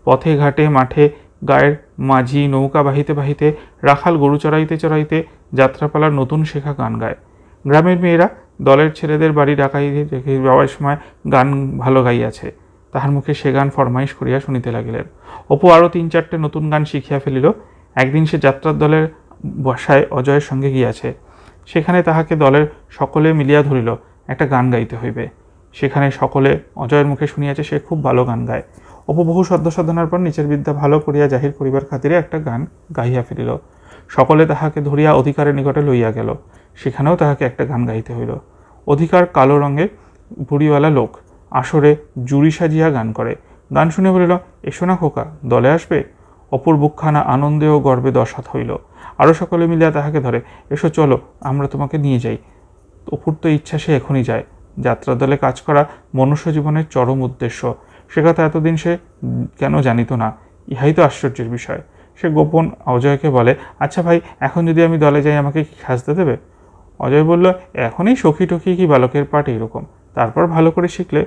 পথে ঘাটে মাঠে গায়ের মাঝি নৌকা বাহিতে বাহিতে, রাখাল গরু চড়াইতে চড়াইতে যাত্রাপালার নতুন শেখা গান গায়। গ্রামের মেয়েরা দলের ছেলেদের বাড়ি ডাকাইতে যাওয়ার সময় গান ভালো গাইয়াছে, তাহার মুখে সে গান ফরমাইশ করিয়া শুনিতে লাগিলেন। অপু আরও 3-4টে নতুন গান শিখিয়া ফেলিল। একদিন সে যাত্রার দলের বসায় অজয়ের সঙ্গে গিয়াছে। সেখানে তাহাকে দলের সকলে মিলিয়া ধরিল একটা গান গাইতে হইবে। সেখানে সকলে অজয়ের মুখে শুনিয়াছে সে খুব ভালো গান গায়। অপু বহু সদ্য সাধনার পর নিচের বিদ্যা ভালো করিয়া জাহির করিবার খাতিরে একটা গান গাইয়া ফেলিল। সকলে তাহাকে ধরিয়া অধিকারের নিকটে লইয়া গেল। সেখানেও তাহাকে একটা গান গাইতে হইল। অধিকার কালো রঙের বুড়িওয়ালা লোক, আসরে জুড়ি সাজিয়া গান করে। গান শুনে বলিল, এসো না খোকা, দলে আসবে। অপুর বুকখানা আনন্দে ও গর্বে 10 হাত হইল। আরও সকলে মিলিয়া তাহাকে ধরে, এসো চলো, আমরা তোমাকে নিয়ে যাই। অপুর তো ইচ্ছা সে এখনই যায়। যাত্রা দলে কাজ করা মনুষ্য জীবনের চরম উদ্দেশ্য। সে কথা এতদিন সে কেন জানিত না, ইহাই তো আশ্চর্যের বিষয়। সে গোপন অজয়কে বলে, আচ্ছা ভাই, এখন যদি আমি দলে যাই আমাকে কি সাজতে দেবে? অজয় বলল, এখনই সখী টখি কি বালকের পাঠ এইরকম, তারপর ভালো করে শিখলে।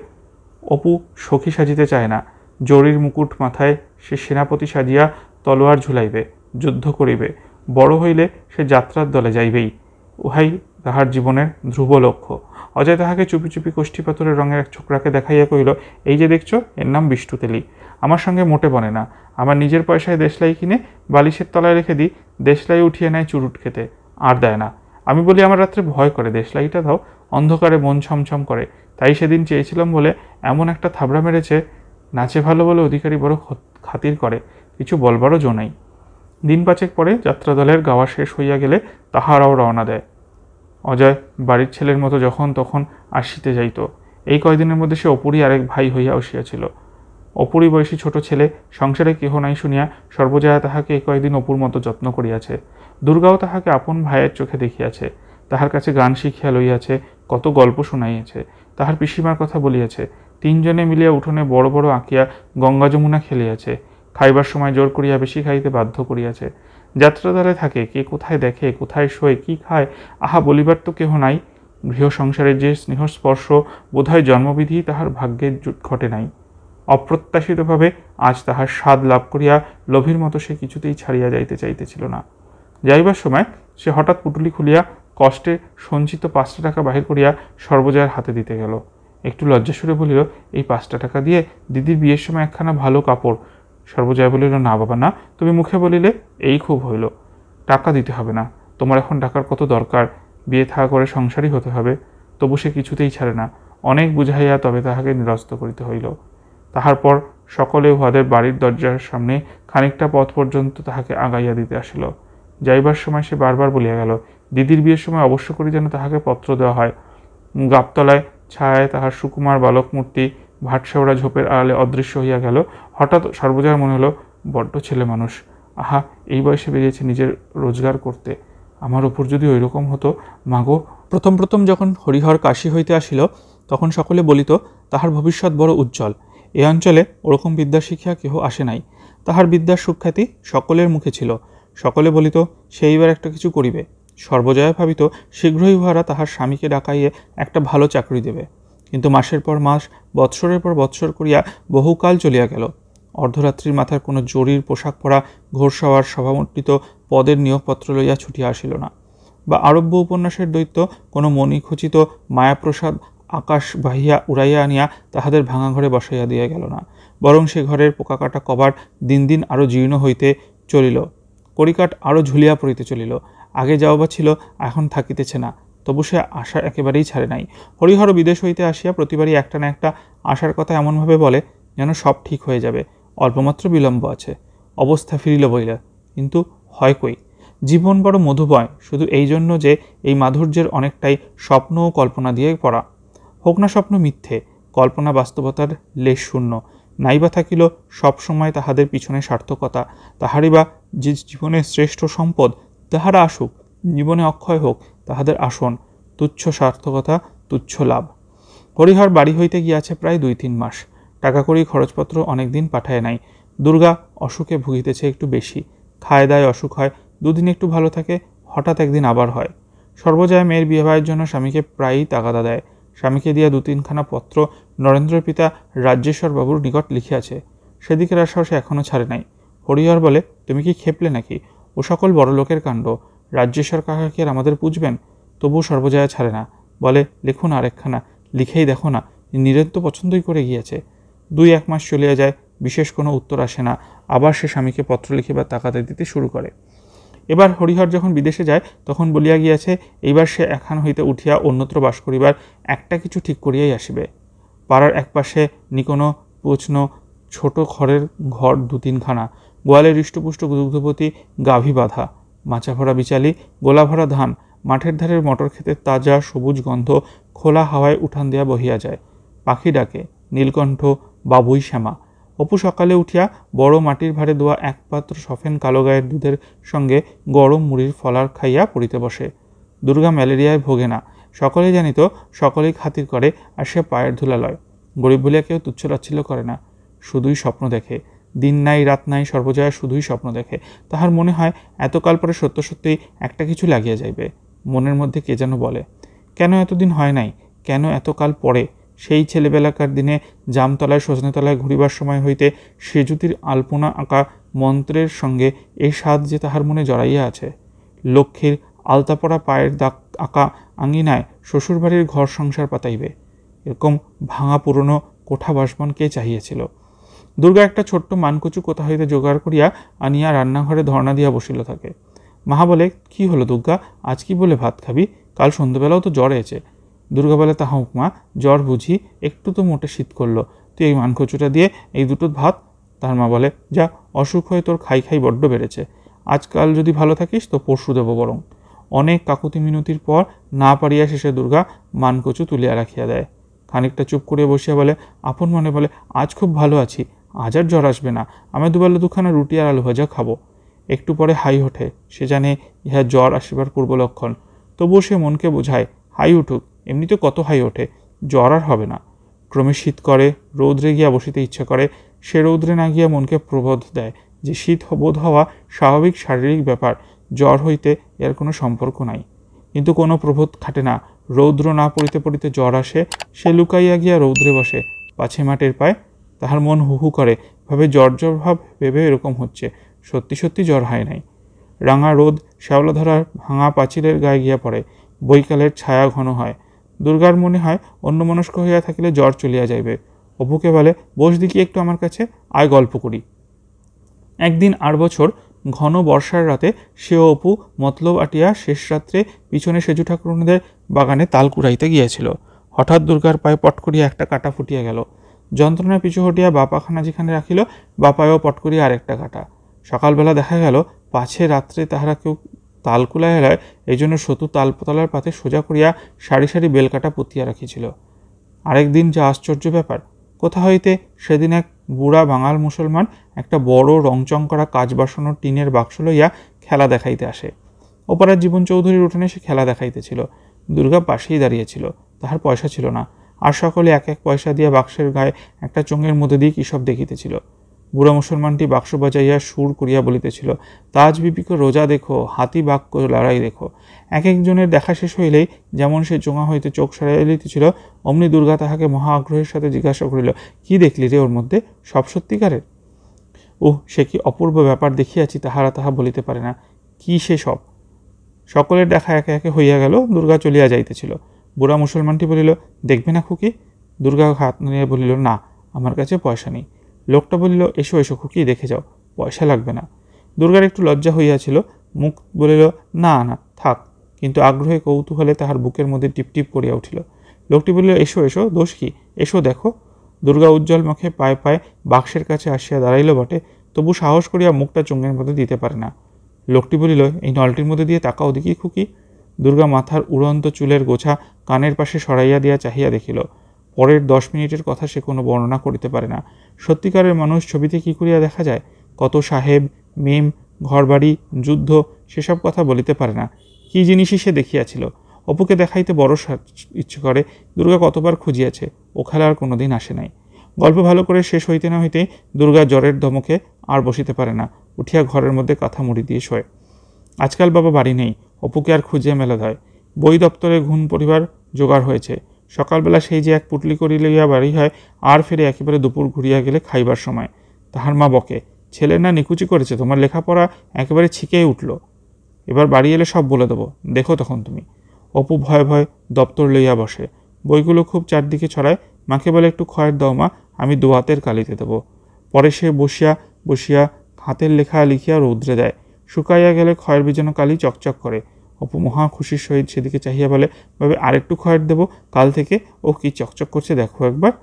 অপু সখী সাজিতে চায় না। জরির মুকুট মাথায় সে সেনাপতি সাজিয়া তলোয়ার ঝুলাইবে, যুদ্ধ করিবে। বড় হইলে সে যাত্রার দলে যাইবেই, উহাই তাহার জীবনের ধ্রুব লক্ষ্য। অজয় তাহাকে চুপি চুপি কোষ্ঠীপাথরের রঙের এক ছোকরাকে দেখাইয়া কহিল, এই যে দেখছো, এর নাম বিষ্টু তেলি। আমার সঙ্গে মোটে বনে না। আমার নিজের পয়সায় দেশলাই কিনে বালিশের তলায় রেখে দিই, দেশলাই উঠিয়ে নেয় চুরুট খেতে, আর দেয় না। আমি বলি আমার রাত্রে ভয় করে, দেশলাইটা দাও, অন্ধকারে মন ছমছম করে। তাই সেদিন চেয়েছিলাম বলে এমন একটা থাবড়া মেরেছে। নাচে ভালো বলে অধিকারী বড় খাতির করে, কিছু বলবারও জো নাই। দিন 5 পরে যাত্রাদলের গাওয়া শেষ হইয়া গেলে তাহারাও রওনা দেয়। অজয় বাড়ির ছেলের মতো যখন তখন আসিতে যাইত। এই কয়দিনের মধ্যে সে অপুরই আরেক ভাই হইয়া বসিয়াছিল। অপুরই বয়সী ছোট ছেলে, সংসারে কেহ নাই শুনিয়া সর্বজয়া তাহাকে এই কয়দিন অপুর মতো যত্ন করিয়াছে। দুর্গাও তাহাকে আপন ভাইয়ের চোখে দেখিয়াছে, তাহার কাছে গান শিখিয়া লইয়াছে, কত গল্প শুনাইয়াছে, তাহার পিসিমার কথা বলিয়াছে। 3 জনে মিলিয়া উঠোনে বড় বড় আঁকিয়া গঙ্গা যমুনা খেলিয়াছে। খাইবার সময় জোর করিয়া বেশি খাইতে বাধ্য করিয়াছে। যাত্রাদলে থাকে, কে কোথায় দেখে, কোথায় শোয়, কি খায়, আহা বলিবার তো কেহ নাই। গৃহ সংসারের যে স্নেহস্পর্শ বোধহয় জন্মবিধি তাহার ভাগ্যে ঘটে নাই। অপ্রত্যাশিতভাবে আজ তাহার স্বাদ লাভ করিয়া লোভীর মতো সে কিছুতেই ছাড়িয়া যাইতে চাইতেছিল না। যাইবার সময় সে হঠাৎ পুটুলি খুলিয়া কষ্টে সঞ্চিত 5টা টাকা বাহির করিয়া সর্বজয়ার হাতে দিতে গেল। একটু লজ্জা সুরে বলিল, এই 5টা টাকা দিয়ে দিদির বিয়ের সময় একখানা ভালো কাপড়। সর্বজয়া বলিল, না বাবা না, তুমি মুখে বলিলে এই খুব হইল, টাকা দিতে হবে না, তোমার এখন টাকার কত দরকার, বিয়ে থা করে সংসারই হতে হবে। তবু সে কিছুতেই ছাড়ে না। অনেক বুঝাইয়া তবে তাহাকে নিরস্ত করিতে হইল। তাহার পর সকলে উহাদের বাড়ির দরজার সামনে খানিকটা পথ পর্যন্ত তাহাকে আগাইয়া দিতে আসিল। যাইবার সময় সে বারবার বলিয়া গেল, দিদির বিয়ের সময় অবশ্য করে যেন তাহাকে পত্র দেওয়া হয়। গাবতলায় ছায়ায় তাহার সুকুমার বালক মূর্তি ভাটশেওড়া ঝোপের আড়ালে অদৃশ্য হইয়া গেল। হঠাৎ সর্বজয়ার মনে হলো, বড্ড ছেলে মানুষ, আহা এই বয়সে বেরিয়েছে নিজের রোজগার করতে, আমার ওপর যদি ওই রকম হতো। মাগো, প্রথম প্রথম যখন হরিহর কাশী হইতে আসিল তখন সকলে বলিত তাহার ভবিষ্যৎ বড় উজ্জ্বল। এ অঞ্চলে ওরকম বিদ্যা শিখিয়া কেহ আসে নাই। তাহার বিদ্যার সুখ্যাতি সকলের মুখে ছিল। সকলে বলিত সে এইবার একটা কিছু করিবে। সর্বজয়া ভাবিত শীঘ্রই উহারা তাহার স্বামীকে ডাকাইয়ে একটা ভালো চাকরি দেবে। কিন্তু মাসের পর মাস, বৎসরের পর বৎসর করিয়া বহুকাল চলিয়া গেল। অর্ধরাত্রির মাথার কোনো জরির পোশাক পরা ঘোড়সওয়ার সভামণ্ডিত পদের নিয়োগপত্র লইয়া ছুটিয়া আসিল না, বা আরব্য উপন্যাসের দৈত্য কোনো মণিখচিত মায়াপ্রসাদ আকাশ বাহিয়া উড়াইয়া আনিয়া তাহাদের ভাঙা ঘরে বসাইয়া দিয়া গেল না, বরং সে ঘরের পোকাকাটা কবার দিন দিন আরও জীর্ণ হইতে চলিল, কড়িকাঠ আরও ঝুলিয়া পড়িতে চলিল। আগে যাওয়া ছিল, এখন থাকিতেছে না, তবু সে আশা একেবারেই ছাড়ে নাই। হরিহর বিদেশ হইতে আসিয়া প্রতিবারই একটা না একটা আশার কথা এমনভাবে বলে যেন সব ঠিক হয়ে যাবে, অল্পমাত্র বিলম্ব আছে, অবস্থা ফিরিল বইলা, কিন্তু হয় কই। জীবন বড় মধুময় শুধু এই জন্য যে এই মাধুর্যের অনেকটাই স্বপ্ন ও কল্পনা দিয়ে পড়া। হোক না স্বপ্ন মিথ্যে, কল্পনা বাস্তবতার লেশ শূন্য, নাইবা থাকিল সবসময় তাহাদের পিছনে সার্থকতা। তাহারই বা যে জীবনের শ্রেষ্ঠ সম্পদ, তাহারা আসুক, জীবনে অক্ষয় হোক তাহাদের আসন, তুচ্ছ সার্থকতা, তুচ্ছ লাভ। হরিহর বাড়ি হইতে গিয়াছে প্রায় 2-3 মাস। টাকা কড়ি খরচপত্র অনেক দিন পাঠায় নাই। দুর্গা অসুখে ভুগিতেছে একটু বেশি, খায় দায় অসুখ হয়, দুদিন একটু ভালো থাকে, হঠাৎ একদিন আবার হয়। সর্বজয়া মেয়ের বিবাহের জন্য স্বামীকে প্রায়ই তাগাদা দেয়। স্বামীকে দিয়া 2-3খানা পত্র নরেন্দ্রের পিতা রাজ্যেশ্বর বাবুর নিকট লিখিয়াছে। সেদিকের আশাও সে এখনও ছাড়ে নাই। হরিহর বলে, তুমি কি খেপলে নাকি? ও সকল বড় লোকের কাণ্ড, রাজ্যেশ্বর কাকা কি আর আমাদের পুজবেন? তবু সর্বজয়া ছাড়ে না, বলে, লিখুন আরেকখানা, লিখেই দেখো না, নীরেন তো পছন্দই করে গিয়েছে। 2-1 মাস চলিয়া যায়, বিশেষ কোনো উত্তর আসে না। আবার সে স্বামীকে পত্র লিখিবার তাগাদা দিতে শুরু করে। এবার হরিহর যখন বিদেশে যায় তখন বলিয়া গিয়াছে, এইবার সে এখান হইতে উঠিয়া অন্যত্র বাস করিবার একটা কিছু ঠিক করিয়াই আসিবে। পাড়ার একপাশে নিকোনো পুছনো ছোট খড়ের ঘর 2-3খানা, গোয়ালে হৃষ্টপুষ্ট দুগ্ধবতী গাভী বাঁধা, মাচা ভরা বিচালি, গোলা ভরা ধান, মাঠের ধারের মটর ক্ষেতের তাজা সবুজ গন্ধ খোলা হাওয়ায় উঠান দিয়া বহিয়া যায়। পাখি ডাকে, নীলকণ্ঠ, বাবুই শ্যামা। অপু সকালে উঠিয়া বড় মাটির ভারে দোয়া 1 পাত্র সফেন কালো গায়ের দুধের সঙ্গে গরম মুড়ির ফলার খাইয়া পড়িতে বসে। দুর্গা ম্যালেরিয়ায় ভোগে না, সকলেই জানিত, সকলেই খাতির করে, আর সে পায়ের ধুলা লয়। গরিব বলিয়া কেউ তুচ্ছতাচ্ছিল্য করে না, শুধুই স্বপ্ন দেখে। দিন নাই রাত নাই, সর্বজয়া শুধুই স্বপ্ন দেখে। তাহার মনে হয় এতকাল পরে সত্য সত্যিই একটা কিছু লাগিয়া যাইবে। মনের মধ্যে কে যেন বলে, কেন এতদিন হয় নাই, কেন এতকাল পরে? সেই ছেলেবেলাকার দিনে জামতলায় সজনেতলায় ঘুরিবার সময় হইতে সেজুতির আলপনা আঁকা মন্ত্রের সঙ্গে এই স্বাদ যে তাহার মনে জড়াইয়া আছে। লক্ষ্মীর আলতাপড়া পায়ের দাগ আঁকা আঙিনায় শ্বশুরবাড়ির ঘর সংসার পাতাইবে, এরকম ভাঙা পুরনো কোঠা বাসবন কে চাহিয়েছিল? দুর্গা একটা ছোট্ট মানকচু কোথা হইতে জোগাড় করিয়া আনিয়া রান্নাঘরে ধর্না দিয়া বসিল থাকে। মাহা বলে, কি হলো দুর্গা, আজ কি বলে ভাত খাবি? কাল সন্ধ্যেবেলাও তো জ্বর এসেছে। দুর্গা বলে, তা হোক মা, জ্বর বুঝি, একটু তো মোটে শীত করলো, তুই এই মানকচুটা দিয়ে এই দুটো ভাত। তার মা বলে, যা, অসুখ হয়ে তোর খাই খাই বড্ড বেড়েছে, আজকাল যদি ভালো থাকিস তো পরশু দেবো বরং। অনেক কাকুতি মিনতির পর না পারিয়া শেষে দুর্গা মানকচু তুলিয়া রাখিয়া দেয়। খানিকটা চুপ করিয়া বসিয়া বলে, আপন মনে বলে, আজ খুব ভালো আছি, আজ আর জ্বর আসবে না, আমি দুবেলা 2খানা রুটি আর আলু ভাজা খাবো। একটু পরে হাই ওঠে, সে জানে ইহা জ্বর আসিবার পূর্ব লক্ষণ। তবুও সে মনকে বোঝায়, হাই উঠুক, এমনিতে কত হাই ওঠে, জ্বর আর হবে না। ক্রমে শীত করে, রৌদ্রে গিয়া বসিতে ইচ্ছা করে। সে রৌদ্রে না গিয়া মনকে প্রবোধ দেয় যে শীত বোধ হওয়া স্বাভাবিক শারীরিক ব্যাপার, জ্বর হইতে এর কোনো সম্পর্ক নাই। কিন্তু কোনো প্রবোধ খাটে না। রৌদ্র না পড়িতে পড়িতে জ্বর আসে, সে লুকাইয়া গিয়া রৌদ্রে বসে, পাছে মাটের পায়। তাহার মন হু হু করে, ভাবে জ্বর জ্বর ভাব ভেবে এরকম হচ্ছে, সত্যি সত্যি জ্বর হয় নাই। রাঙা রোদ শ্যাওলাধরার ভাঙা পাঁচিলের গায়ে গিয়া পড়ে, বৈকালের ছায়া ঘন হয়। দুর্গার মনে হয় অন্যমনস্ক হইয়া থাকিলে জ্বর চলিয়া যাইবে। অপুকে বলে, বস দেখি একটু আমার কাছে, আয় গল্প করি। একদিন 8 বছর ঘন বর্ষার রাতে সে অপু মতলব আটিয়া শেষ রাত্রে পিছনে সেজু ঠাকুরদের বাগানে তাল কুড়াইতে গিয়েছিল। হঠাৎ দুর্গার পায়ে পট করিয়া একটা কাটা ফুটিয়া গেল। যন্ত্রণা পিছু হটিয়া বাপাখানা যেখানে রাখিল, বাপায়ও পট করিয়া আরেকটা কাটা। সকালবেলা দেখা গেল, পাছে রাত্রে তাহারা কেউ তাল কুলাইয়া এলায়, এই জন্য সতু তালতলার পাতে সোজা করিয়া সারি সারি বেলকাটা পুঁতিয়া রাখিছিল। আরেকদিন যা আশ্চর্য ব্যাপার, কোথা হইতে সেদিন এক বুড়া বাঙাল মুসলমান একটা বড় রংচং করা কাজ বাসানোর টিনের বাক্স লইয়া খেলা দেখাইতে আসে। ওপাড়ার জীবন চৌধুরীর উঠোনে সে খেলা দেখাইতেছিল। দুর্গা পাশেই দাঁড়িয়েছিল, তাহার পয়সা ছিল না, আর সকলে 1-1 পয়সা দিয়া বাক্সের গায়ে একটা চোঙের মধ্যে দিয়ে কী সব দেখিতেছিল। বুড়া মুসলমানটি বাক্স বাজাইয়া সুর করিয়া বলিতেছিল, তাজ বিপিকে রোজা দেখো, হাতি বাক্য লড়াই দেখো। এক একজনের দেখা শেষ হইলেই যেমন সে চোঙা হইতে চোখ সরাইয়া লইতেছিল, অমনি দুর্গা তাহাকে মহা আগ্রহের সাথে জিজ্ঞাসা করিল, কি দেখলি রে ওর মধ্যে, সব সত্যিকারের? সে কি অপূর্ব ব্যাপার দেখিয়াছি, তাহারা তাহা বলিতে পারে না। কি সে সব? সকলের দেখা একে একে হইয়া গেল, দুর্গা চলিয়া যাইতেছিল। বুড়া মুসলমানটি বলিল, দেখবে না খুকি? দুর্গা হাত নিয়ে বলিল, না, আমার কাছে পয়সা নেই। লোকটা বলিল, এসো এসো খুকি, দেখে যাও, পয়সা লাগবে না। দুর্গার একটু লজ্জা হইয়াছিল, মুখ বলিল, না না থাক, কিন্তু আগ্রহে কৌতূহলে তাহার বুকের মধ্যে টিপটিপ করিয়া উঠিল। লোকটি বলিল, এসো এসো, দোষ কি, এসো দেখো। দুর্গা উজ্জ্বল মুখে পায়ে পায়ে বাক্সের কাছে আসিয়া দাঁড়াইল বটে, তবু সাহস করিয়া মুখটা চোঙের মধ্যে দিতে পারে না। লোকটি বলিল, এই নলটির মধ্যে দিয়ে তাকাও দেখি খুকি। দুর্গা মাথার উড়ন্ত চুলের গোছা কানের পাশে সরাইয়া দিয়া চাহিয়া দেখিল। পরের 10 মিনিটের কথা সে কোনো বর্ণনা করিতে পারে না। সত্যিকারের মানুষ ছবিতে কি করিয়া দেখা যায়, কত সাহেব, মেম, ঘরবাড়ি, যুদ্ধ, সেসব কথা বলিতে পারে না। কি জিনিসই সে দেখিয়াছিল। অপুকে দেখাইতে বড় ইচ্ছে করে। দুর্গা কতবার খুঁজিয়াছে, ও খেলা আর কোনোদিন আসে নাই। গল্প ভালো করে শেষ হইতে না হইতেই দুর্গা জ্বরের ধমকে আর বসিতে পারে না, উঠিয়া ঘরের মধ্যে কাঁথা মুড়ি দিয়ে শোয়। আজকাল বাবা বাড়ি নেই, অপুকে আর খুঁজিয়া মেলা দেয়। বই দপ্তরে ঘুণ পরিবার জোগাড় হয়েছে। সকালবেলা সেই যে এক পুটলি করি লইয়া বাড়ি হয়, আর ফিরে একেবারে দুপুর ঘুরিয়া গেলে খাইবার সময়। তাহার মা বকে, ছেলে না নিকুচি করেছে, তোমার লেখাপড়া একেবারে ছিকেই উঠল। এবার বাড়ি এলে সব বলে দেবো, দেখো তখন তুমি। অপু ভয়ে ভয়ে দপ্তর লইয়া বসে, বইগুলো খুব চারদিকে ছড়ায়। মাকে বলে, একটু খয়ের দাও মা, আমি দোয়াতের কালিতে দেবো। পরে সে বসিয়া বসিয়া হাতের লেখা লিখিয়া রৌদ্রে দেয়। শুকাইয়া গেলে খয়ের বীজানো কালি চকচক করে। অপু মহা খুশির সহিত সেদিকে চাহিয়া বলে, ভাবে আরেকটু খয়ের দেবো, কাল থেকে ও কি চকচক করছে দেখো একবার।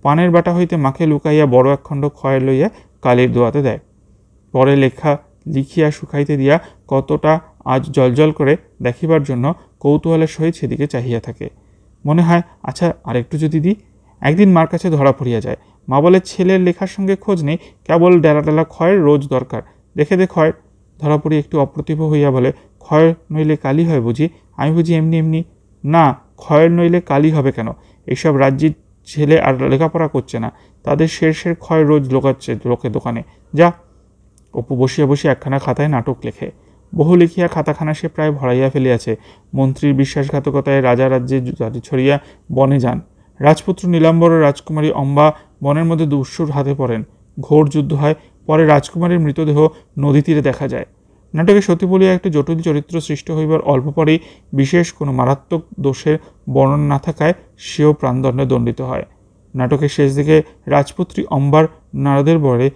পানের বাটা হইতে মাকে লুকাইয়া বড় একখণ্ড খয়ের লইয়া কালির দোয়াতে দেয়। পরে লেখা লিখিয়া শুকাইতে দিয়া কতটা আজ জলজল করে দেখিবার জন্য কৌতূহলের সহিত সেদিকে চাহিয়া থাকে। মনে হয়, আচ্ছা আরেকটু যদি দিই। একদিন মার কাছে ধরা পড়িয়া যায়। মা বলে, ছেলের লেখার সঙ্গে খোঁজ নেই, কেবল ডেলা ডেলা খয়ের রোজ দরকার, দেখে দে খয়ের। ধরা পড়ি একটু অপ্রতিভ হইয়া বলে, খয়ের নইলে কালি হয় বুঝি? আমি বুঝি এমনি এমনি? না, খয়ের নইলে কালি হবে কেন? এইসব রাজ্যের ছেলে আর লেখাপড়া করছে না, তাদের শের খয় রোজ লোকাচ্ছে লোকে দোকানে, যা। অপু বসিয়া বসিয়া একখানা খাতায় নাটক লেখে। বহু লিখিয়া খাতাখানা সে প্রায় ভরাইয়া ফেলিয়াছে। মন্ত্রীর বিশ্বাসঘাতকতায় রাজা রাজ্যে জাতি ছড়িয়া বনে যান। রাজপুত্র নীলাম্বর ও রাজকুমারী অম্বা বনের মধ্যে দস্যুর হাতে পড়েন। ঘোর যুদ্ধ হয়। পরে রাজকুমারীর মৃতদেহ নদী তীরে দেখা যায়। নাটকে সতী বলিয়া একটি জটিল চরিত্র সৃষ্টি হইবার অল্প পরেই বিশেষ কোনো মারাত্মক দোষের বর্ণনা না থাকায় সেও প্রাণদণ্ডে দণ্ডিত হয়। নাটকের শেষ দিকে রাজপুত্রী অম্বার নারদের বরে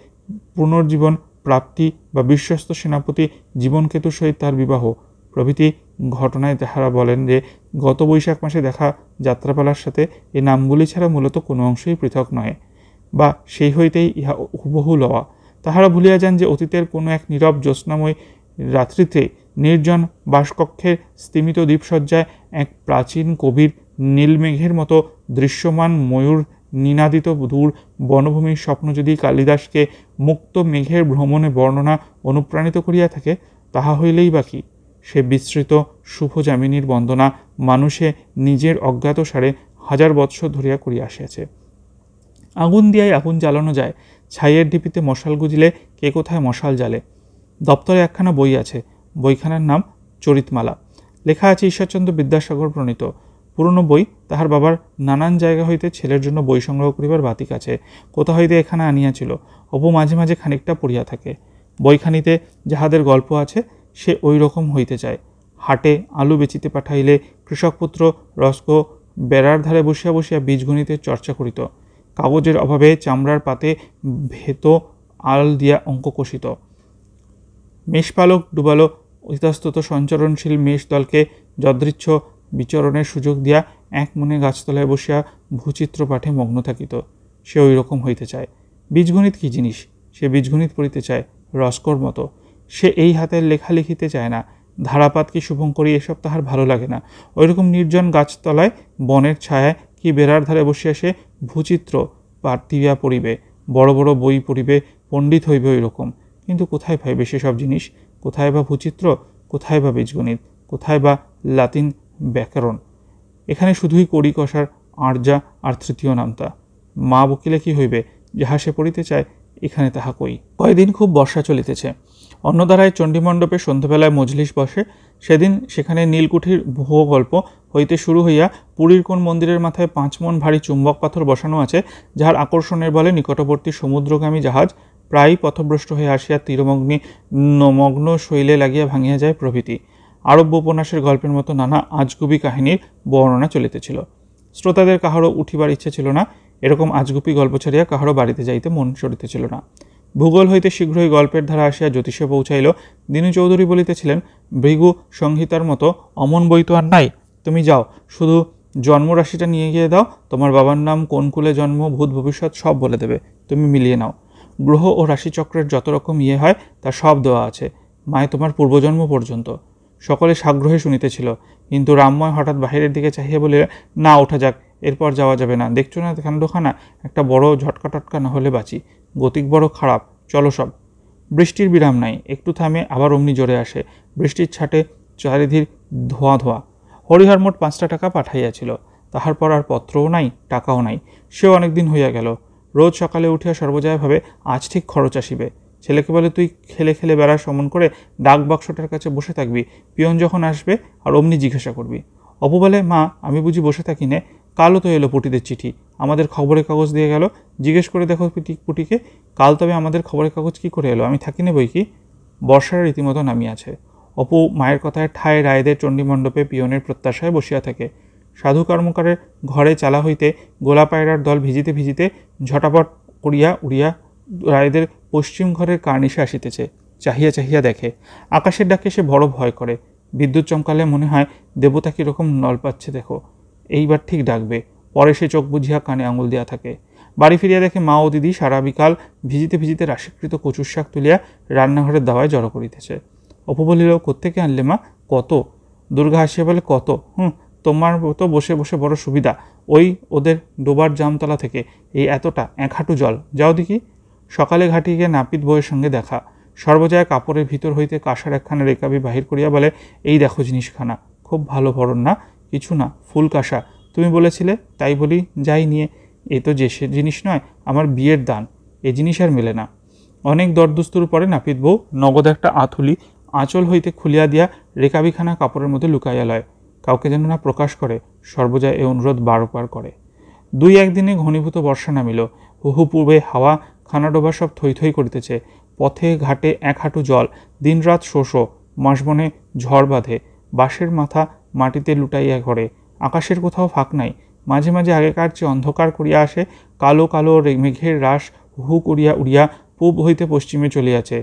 পুনর্জীবন প্রাপ্তি বা বিশ্বস্ত সেনাপতি জীবনকেতুর সহিত তার বিবাহ প্রভৃতি ঘটনায় তাহারা বলেন যে গত বৈশাখ মাসে দেখা যাত্রাপালার সাথে এই নামগুলি ছাড়া মূলত কোনো অংশই পৃথক নয়, বা সেই হইতেই ইহা হুবহু লওয়া। তাহারা ভুলিয়া যান যে অতীতের কোনো এক নীরব জ্যোৎস্নাময় রাত্রিতে নির্জন বাসকক্ষের স্তিমিত দ্বীপসজ্জায় এক প্রাচীন কবির নীলমেঘের মতো দৃশ্যমান ময়ূর নিনাদিত দূর বনভূমির স্বপ্ন যদি কালিদাসকে মুক্ত মেঘের ভ্রমণে বর্ণনা অনুপ্রাণিত করিয়া থাকে, তাহা হইলেই বাকি সে বিস্তৃত শুভযামিনীর বন্দনা মানুষে নিজের অজ্ঞাতসারে হাজার বৎসর ধরিয়া করিয়া আসিয়াছে। আগুন দিয়াই আগুন জ্বালানো যায়, ছাইয়ের ঢিপিতে মশাল গুজিলে কে কোথায় মশাল জ্বালে। দপ্তরে একখানা বই আছে, বইখানার নাম চরিতমালা। লেখা আছে ঈশ্বরচন্দ্র বিদ্যাসাগর প্রণীত। পুরনো বই, তাহার বাবার নানান জায়গা হইতে ছেলের জন্য বই সংগ্রহ করিবার বাতিক আছে, কোথা হইতে এখানে আনিয়াছিল। অপু মাঝে মাঝে খানিকটা পড়িয়া থাকে। বইখানিতে যাহাদের গল্প আছে সে ওই রকম হইতে চায়। হাটে আলু বেচিতে পাঠাইলে কৃষকপুত্র রস্কো বেড়ার ধারে বসিয়া বসিয়া বীজগণিতের চর্চা করিত। কাগজের অভাবে চামড়ার পাতে ভেত আল দিয়া অঙ্ক কষিত। মেষপালক ডুবালো ইতস্তত সঞ্চরণশীল মেষ দলকে যদৃচ্ছ বিচরণের সুযোগ দিয়া এক মনে গাছতলায় বসিয়া ভূচিত্র পাঠে মগ্ন থাকিত। সে ওই রকম হইতে চায়। বীজগণিত কী জিনিস? সে বীজগণিত পড়িতে চায় রস্কোর মতো। সে এই হাতের লেখা লিখিতে চায় না। ধারাপাত কি শুভঙ্করী এসব তাহার ভালো লাগে না। ওইরকম নির্জন গাছতলায় বনের ছায়ায় কি বেড়ার ধারে বসিয়া সে ভূচিত্র পার্থিবিয়া পড়িবে, বড় বড় বই পড়িবে, পণ্ডিত হইবে ওই রকম। কিন্তু কোথায় পাইবে সেসব জিনিস? কোথায় বা ভূচিত্র, কোথায় বা বীজগণিত, কোথায় বা লাতিন ব্যাকরণ? এখানে শুধুই কড়ি কষার আর্যা আর তৃতীয় নামতা। মা বকিলে কি হইবে? যাহা সে পড়িতে চায় এখানে তাহা কই। কয়দিন খুব বর্ষা চলিতেছে। অন্নধারায় চণ্ডীমণ্ডপে সন্ধ্যাবেলায় মজলিস বসে। সেদিন সেখানে নীলকুঠির ভুয়ো গল্প হইতে শুরু হইয়া পুরীর কোন মন্দিরের মাথায় 5 মণ ভারী চুম্বক পাথর বসানো আছে, যাহার আকর্ষণের বলে নিকটবর্তী সমুদ্রগামী জাহাজ প্রায়ই পথভ্রষ্ট হয়ে আসিয়া তীরমগ্নি মগ্ন শৈলে লাগিয়া ভাঙিয়া যায় প্রভৃতি আরব্য উপন্যাসের গল্পের মতো নানা আজগুবি কাহিনীর বর্ণনা চলিতেছিল। শ্রোতাদের কাহারও উঠিবার ইচ্ছে ছিল না। এরকম আজগুবি গল্প ছাড়িয়া কাহারও বাড়িতে যাইতে মন চড়িতেছিল না। ভূগোল হইতে শীঘ্রই গল্পের ধারা আসিয়া জ্যোতিষে পৌঁছাইল। দীনু চৌধুরী বলিতেছিলেন, ভৃগু সংহিতার মতো অমন বই তো আর নাই, তুমি যাও, শুধু জন্মরাশিটা নিয়ে গিয়ে দাও, তোমার বাবার নাম, কোন কুলে জন্ম, ভূত ভবিষ্যৎ সব বলে দেবে, তুমি মিলিয়ে নাও। গ্রহ ও রাশিচক্রের যত রকম হয় তা সব দেওয়া আছে, মায়ে তোমার পূর্বজন্ম পর্যন্ত। সকলে সাগ্রহে শুনিতেছিল, কিন্তু রামময় হঠাৎ বাহিরের দিকে চাহিয়া বলিলেন, না ওঠা যাক, এরপর যাওয়া যাবে না, দেখছো না কাণ্ডখানা, একটা বড় ঝটকা টটকা না হলে বাঁচি, গতিক বড় খারাপ, চলো সব। বৃষ্টির বিরাম নাই, একটু থামে আবার অমনি জোরে আসে। বৃষ্টির ছাটে চারিধির ধোয়া ধোয়া। হরিহর মোট 5টা টাকা পাঠাইয়াছিল, তাহার পর আর পত্রও নাই, টাকাও নাই। সেও অনেকদিন হইয়া গেল। রোজ সকালে উঠিয়া সর্বজয়া ভাবে আজ ঠিক খরচ আসিবে। ছেলেকে বলে, তুই খেলে খেলে বেড়াস অমন করে, ডাক বাক্সটার কাছে বসে থাকবি, পিয়ন যখন আসবে আর অমনি জিজ্ঞাসা করবি। অপু বলে, মা আমি বুঝি বসে থাকি নে, কালও তো এলো পুটিদের চিঠি, আমাদের খবরের কাগজ দিয়ে গেল, জিজ্ঞেস করে দেখো পুটিকে, কাল তবে আমাদের খবরের কাগজ কি করে এলো, আমি থাকি না বই কি। বর্ষার রীতিমতো নামিয়াছে। অপু মায়ের কথায় ঠায় রায়দের চণ্ডীমণ্ডপে পিয়নের প্রত্যাশায় বসিয়া থাকে। সাধু কর্মকারের ঘরে চালা হইতে গোলা পায়রার দল ভিজিতে ভিজিতে ঝটাপট করিয়া উড়িয়া রায়দের পশ্চিম ঘরের কার্নিশে আসিতেছে। চাহিয়া চাহিয়া দেখে, আকাশের ডাকে সে বড় ভয় করে। বিদ্যুৎ চমকালে মনে হয় দেবতা কীরকম নল পাচ্ছে দেখো, এইবার ঠিক ডাকবে। পরে সে চোখ বুঝিয়া কানে আঙুল দিয়া থাকে। বাড়ি ফিরিয়া দেখে মা ও দিদি সারা বিকাল ভিজিতে ভিজিতে রাশিকৃত কচুর শাক তুলিয়া রান্নাঘরের দাওয়ায় জড়ো করিতেছে। অপু বলিল, কোত্থেকে আনলে মা? কত? দুর্গা হাসিয়া বলে, কত? তোমার তো বসে বসে বড় সুবিধা, ওই ওদের ডোবার জামতলা থেকে এই এতটা 1 হাঁটু জল, যাও দেখি। সকালে ঘাটে গিয়ে নাপিত বউয়ের সঙ্গে দেখা। সর্বজয়া কাপড়ের ভিতর হইতে কাঁসার একখানা রেকাবি বাহির করিয়া বলে, এই দেখো জিনিসখানা, খুব ভালো ভরণ না? কিছু না, ফুল কাঁসা, তুমি বলেছিলে তাই বলি যাই নিয়ে। এ তো যে সে জিনিস নয়, আমার বিয়ের দান, এ জিনিস আর মেলে না। অনেক দরদুস্তুর পরে নাপিত বউ নগদ একটা আঁথুলি আঁচল হইতে খুলিয়া দিয়া রেকাবিখানা কাপড়ের মধ্যে লুকাইয়া লয়, কাউকে যেন না প্রকাশ করে। সর্বজয়া এ অনুরোধ বারবার করে। 2-1 দিনে ঘনীভূত বর্ষা নামিল। হুহু পূর্বে হাওয়া, খানাডোবা সব থই থই করিতেছে। পথে ঘাটে 1 হাঁটু জল, দিনরাত শোষো, মাসবনে ঝড় বাঁধে, বাঁশের মাথা মাটিতে লুটাইয়া ঘরে। আকাশের কোথাও ফাঁক নাই, মাঝে মাঝে আগেকার চেয়ে অন্ধকার করিয়া আসে, কালো কালো মেঘের রাশ হু করিয়া উড়িয়া পূব হইতে পশ্চিমে চলিয়াছে।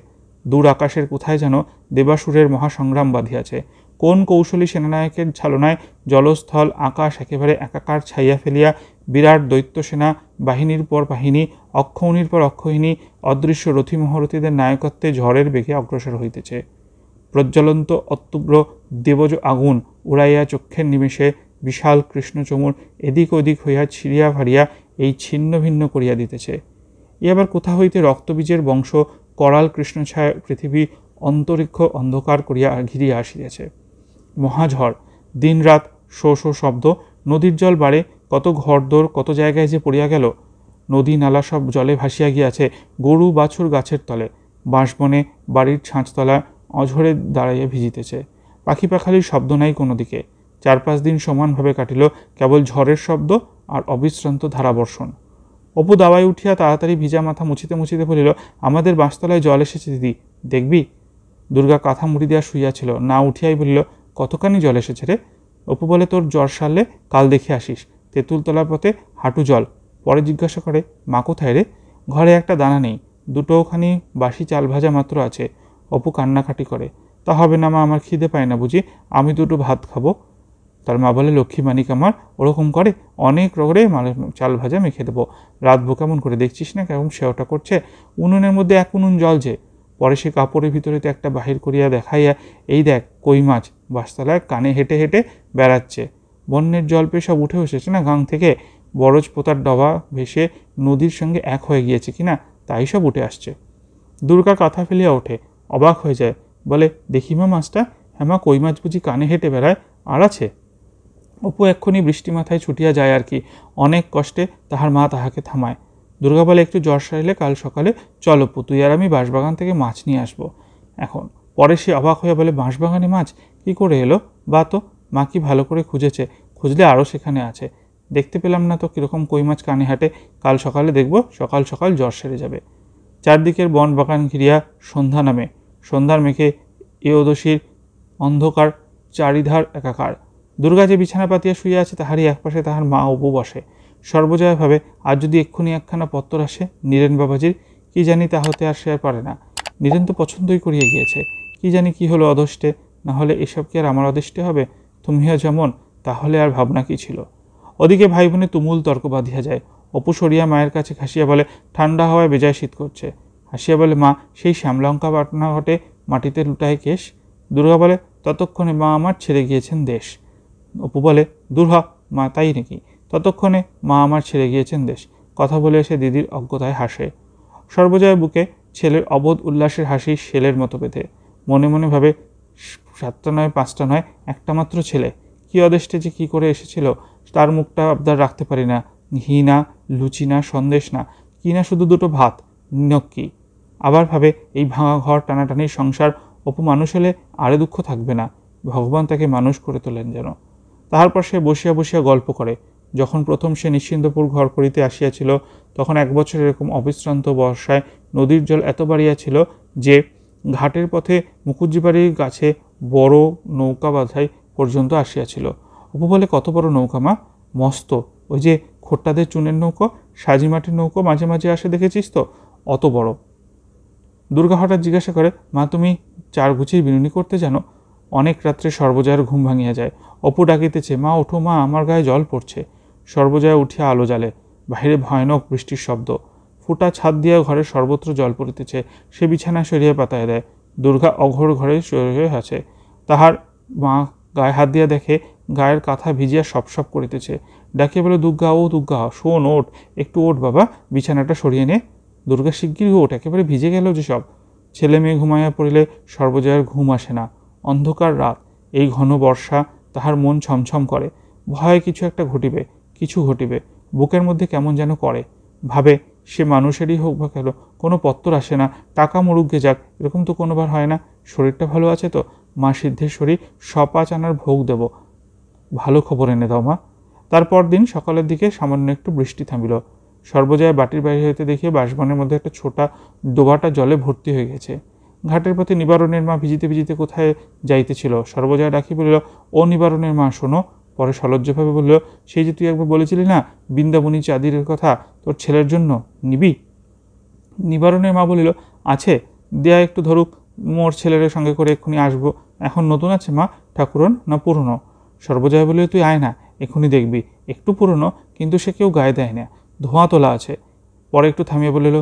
দূর আকাশের কোথায় যেন দেবাসুরের মহাসংগ্রাম বাঁধিয়াছে। কোন কৌশলী সেনানায়কের ছলনায় জলস্থল আকাশ একেবারে একাকার ছাইয়া ফেলিয়া বিরাট দৈত্য সেনা বাহিনীর পর বাহিনী, অক্ষৌণীর পর অক্ষৌহিনী, অদৃশ্য রথী মহারথীদের নায়কত্বে ঝড়ের বেগে অগ্রসর হইতেছে। প্রজ্বলন্ত অত্যুগ্র দেবজ আগুন উড়াইয়া চক্ষের নিমেষে বিশাল কৃষ্ণচমুর এদিক ওদিক হইয়া ছিঁড়িয়া ভারিয়া এই ছিন্ন ভিন্ন করিয়া দিতেছে। এ আবার কোথা হইতে রক্তবীজের বংশ করাল কৃষ্ণছায়া পৃথিবী অন্তরিক্ষ অন্ধকার করিয়া ঘিরিয়া আসিতেছে। মহাঝড়, দিনরাত শো শো শব্দ, নদীর জল বাড়ে, কত ঘরদোর কত জায়গায় যে পড়িয়া গেল। নদী নালা সব জলে ভাসিয়া গিয়াছে, গরু বাছুর গাছের তলে, বাঁশবনে বাড়ির ছাঁচতলা অঝরে দাঁড়াইয়া ভিজিতেছে। পাখি পাখালির শব্দ নাই কোনো দিকে। 4-5 দিন সমানভাবে কাটিল, কেবল ঝড়ের শব্দ আর অবিশ্রান্ত ধারাবর্ষণ। অপু দাওয়ায় উঠিয়া তাড়াতাড়ি ভিজা মাথা মুছিতে মুছিতে বলিল, আমাদের বাঁশতলায় জল এসেছে দিদি, দেখবি? দুর্গা কাঁথা মুড়ি দেওয়া শুইয়াছিল, না উঠিয়াই বলিল, কতখানি জল এসেছে রে? অপু বলে, তোর জ্বর সারলে কাল দেখে আসিস, তেঁতুলতলার পথে হাঁটু জল। পরে জিজ্ঞাসা করে, মা কোথায় রে? ঘরে একটা দানা নেই, দুটোখানি বাসি চাল ভাজা মাত্র আছে। অপু কান্নাকাটি করে, তা হবে না মা, আমার খিদে পায় না বুঝি, আমি দুটো ভাত খাবো। তার মা বলে, লক্ষ্মী মানিক আমার ওরকম করে, অনেক রগড়ে চাল ভাজা মেখে দেবো, রাতবো কেমন করে, দেখছিস না কেমন সেওটা করছে, উনুনের মধ্যে 1 উনুন জল যে। পরে সে কাপড়ের ভিতরেতে একটা বাহির করিয়া দেখাইয়া, এই দেখ কই মাছ বাঁশতলায় কানে হেঁটে হেঁটে বেড়াচ্ছে, বন্যের জল পেয়ে সব উঠে এসেছে না গাং থেকে, বরজ পোতার ডবা ভেসে নদীর সঙ্গে এক হয়ে গিয়েছে কিনা, তাই সব উঠে আসছে। দুর্গা কাঁথা ফেলিয়া ওঠে, অবাক হয়ে যায়, বলে, দেখি মা মাছটা। হ্যাঁ মা, কই মাছ বুঝি কানে হেঁটে বেড়ায়, আর আছে? অপু এক্ষুনি বৃষ্টি মাথায় ছুটিয়া যায় আর কি। অনেক কষ্টে তাহার মা তাহাকে থামায়। দুর্গা বলে, একটু জ্বর সারিলে কাল সকালে চল অপু, তুই আর আমি বাঁশবাগান থেকে মাছ নিয়ে আসবো এখন। পরে সে অবাক হয়ে বলে, বাঁশবাগানে মাছ কি করে এলো? বা তো মা কি ভালো করে খুঁজেছে, খুঁজলে আরও সেখানে আছে, দেখতে পেলাম না তো কীরকম কই মাছ কানে হাঁটে, কাল সকালে দেখব, সকাল সকাল জ্বর সেরে যাবে। চারদিকের বন বাগান ঘিরিয়া সন্ধ্যা নামে, সন্ধ্যার মেঘে এওদশীর অন্ধকার চারিধার একাকার। দুর্গা যে বিছানা পাতিয়া শুয়ে আছে, তাহারই একপাশে তাহার মা অপু বসে। সর্বজয়া ভাবে, আজ যদি এক্ষুনি একখানা পত্তর আসে নীরেন বাবাজির, কি জানি তা হতে আর সে আর পারে না। নীরেন তো পছন্দই করিয়া গিয়েছে, কি জানি কি হলো অদষ্টে, না হলে এসব কি আর আমার অদৃষ্টে হবে? তুমিও যেমন, তাহলে আর ভাবনা কি ছিল? ওদিকে ভাই বোনে তুমুল তর্ক বাঁধিয়া যায়। অপু সরিয়া মায়ের কাছে খাসিয়া বলে, ঠান্ডা হাওয়ায় বেজায় শীত করছে। হাসিয়া বলে, মা সেই শ্যামলঙ্কা বাটনা ঘটে মাটিতে লুটায় কেশ। দুর্গা বলে, ততক্ষণে মা আমার ছেড়ে গিয়েছেন দেশ। অপু বলে, দূর হ মা, তাই নাকি? ততক্ষণে মা আমার ছেড়ে গিয়েছেন দেশ। কথা বলে এসে দিদির অজ্ঞতায় হাসে। সর্বজয়া বুকে ছেলের অবোধ উল্লাসের হাসি শেলের মতো বেঁধে। মনে মনে ভাবে, 7টা নয় 5টা নয়, একটা মাত্র ছেলে, কি অদেষ্টে যে কি করে এসেছিল, তার মুখটা আবদার রাখতে পারি না, ঘি না, লুচি না, সন্দেশ না, কিনা শুধু দুটো ভাত, নক্কি। আবার ভাবে এই ভাঙা ঘর, টানাটানির সংসার, অপু মানুষ হলে আরে দুঃখ থাকবে না। ভগবান তাকে মানুষ করে তোলেন যেন। তারপর সে বসিয়া বসিয়া গল্প করে। যখন প্রথম সে নিশ্চিন্তপুর ঘর করিতে আসিয়াছিল, তখন 1 বছর এরকম অবিশ্রান্ত বর্ষায় নদীর জল এত বাড়িয়াছিল যে ঘাটের পথে মুখুজ্জিবাড়ির গাছে বড় নৌকা বাঁধাই পর্যন্ত আসিয়াছিল। অপু বলে, কত বড় নৌকা মা? মস্ত। ওই যে খোট্টাদের চুনের নৌকো, সাজি মাটির নৌকো মাঝে মাঝে আসে, দেখেছিস তো? অত বড়। দুর্গা হঠাৎ জিজ্ঞাসা করে, মা তুমি 4 গুছির বিনুনি করতে জানো? অনেক রাত্রে সর্বজয়ার ঘুম ভাঙিয়া যায়। অপু ডাকিতেছে, মা ওঠো মা, আমার গায়ে জল পড়ছে। সর্বজয়া উঠিয়া আলো জ্বালে। বাহিরে ভয়ানক বৃষ্টির শব্দ। ফুটা ছাদ দিয়া ঘরে সর্বত্র জল পড়িতেছে। সে বিছানা সরিয়ে পাতায় দেয়। দুর্গা অঘোর ঘরে শুয়ে আছে। তাহার মা গায়ে হাত দিয়া দেখে গায়ের কাঁথা ভিজিয়া সপ করিতেছে। ডাকিয়া বলে, দুর্গা ও দুর্গা, শোন, ওঠ, একটু ওঠ বাবা, বিছানাটা সরিয়ে নে। দুর্গা শিগগিরই ওঠ, একেবারে ভিজে গেল যে সব। ছেলে মেয়ে ঘুমাইয়া পড়িলে সর্বজয়ার ঘুম আসে না। অন্ধকার রাত, এই ঘন বর্ষা, তাহার মন ছমছম করে। ভয়ে কিছু একটা ঘটিবে, কিছু ঘটিবে। বুকের মধ্যে কেমন যেন করে। ভাবে, সে মানুষেরই হোক বা কেন, কোনো পত্তর আসে না। টাকা মরুগ্গে যাক, এরকম তো কোনোবার হয় না। শরীরটা ভালো আছে তো? মা সিদ্ধেশ্বরী 100 আনার ভোগ দেব, ভালো খবর এনে দাও মা। তারপর দিন সকালের দিকে সামান্য একটু বৃষ্টি থামিল। সর্বজয়া বাটির বাইরে হইতে দেখিয়ে বাঁশবনের মধ্যে একটা ছোটা ডোবাটা জলে ভর্তি হয়ে গেছে। ঘাটের পথে নিবারণের মা ভিজিতে ভিজিতে কোথায় যাইতেছিল। সর্বজয়া ডাকি বলিল, ও নিবারণের মা, শোনো। পরে সলজ্জভাবে বলল, সেই যে তুই একবার বলেছিলি না বৃন্দাবনী চাঁদির কথা, তোর ছেলের জন্য নিবি? নিবারণের মা বলিল, আছে, দেয়া একটু ধরুক, মোর ছেলের সঙ্গে করে এক্ষুনি আসবো। এখন নতুন আছে মা, ঠাকুরন না পুরনো? সর্বজয়া বলিল, তুই আয় না, এক্ষুনি দেখবি। একটু পুরনো, কিন্তু সে কেউ গায়ে দেয় না, ধোঁয়া তোলা আছে। পরে একটু থামিয়ে বলিল,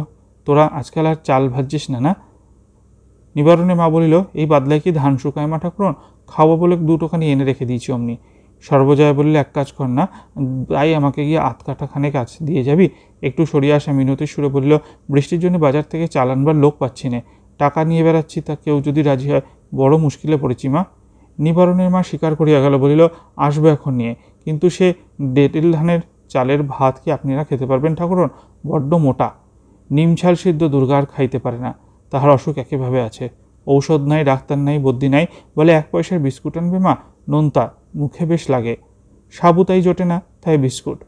তোরা আজকাল আর চাল ভাজছিস না না? নিবারণের মা বলিল, এই বাদলায় কি ধান শুকায় মা ঠাকুরন? খাবো বলে 2টোখানি এনে রেখে দিয়েছি অমনি। সর্বজয়া বললে, এক কাজ কর না, তাই আমাকে গিয়ে 8 কাঠা খানেক আছে দিয়ে যাবি। একটু সরিয়ে আসা মিনতি সুরে বলল, বৃষ্টির জন্য বাজার থেকে চাল আনবার লোক পাচ্ছি না, টাকা নিয়ে বেড়াচ্ছি, তা কেউ যদি রাজি হয়, বড় মুশকিলে পড়েছি মা। নিবারণের মা স্বীকার করিয়া গেল, বলিল, আসবো এখন নিয়ে, কিন্তু সে ডেটিল ধানের চালের ভাত কি আপনারা খেতে পারবেন ঠাকুরন? বড্ড মোটা। নিমছাল সিদ্ধ দুর্গা আর খাইতে পারে না, তাহার অসুখ একেভাবে আছে। ঔষধ নাই, ডাক্তার নাই, বদ্যি নাই, বলে 1 পয়সার বিস্কুট আনবে মা, নোনতা, মুখে বেশ লাগে। সাবু তাই জোটে না, তাই বিস্কুট।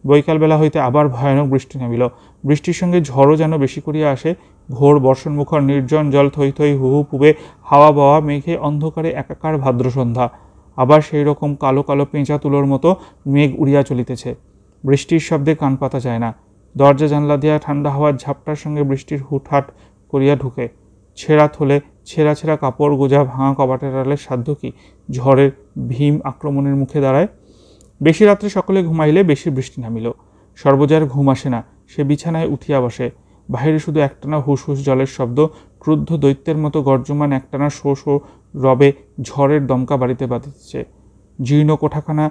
বৈকালবেলা হইতে আবার ভয়ানক বৃষ্টি নামিল। বৃষ্টির সঙ্গে ঝড়ও যেন বেশি করিয়া আসে। ঘোর বর্ষণমুখর নির্জন জল থই থই হু হু পুবে, হাওয়া বাওয়া মেঘে অন্ধকারে একাকার ভাদ্র সন্ধ্যা। আবার সেই রকম কালো কালো পেঁচা তুলোর মতো মেঘ উড়িয়া চলিতেছে। বৃষ্টির শব্দে কান পাতা যায় না। দরজা জানলা দিয়া ঠান্ডা হাওয়ার ঝাপটার সঙ্গে বৃষ্টির হুটহাট করিয়া ঢুকে। ছেঁড়া থলে, ছেঁড়া ছেঁড়া কাপড় গোজা ভাঙা কবাটের আড়ালের সাধ্য কি ঝড়ের ভীম আক্রমণের মুখে দাঁড়ায়? বেশি রাত্রে সকলে ঘুমাইলে বেশি বৃষ্টি নামিল। সর্বজয়ার ঘুম আসে না, সে বিছানায় উঠিয়া বসে। বাহিরে শুধু একটানা হুস হুস জলের শব্দ, ক্রুদ্ধ দৈত্যের মতো গর্জমান একটানা শো শো রবে ঝড়ের দমকা বাড়িতে বাঁধিতেছে। জীর্ণ কোঠাখানা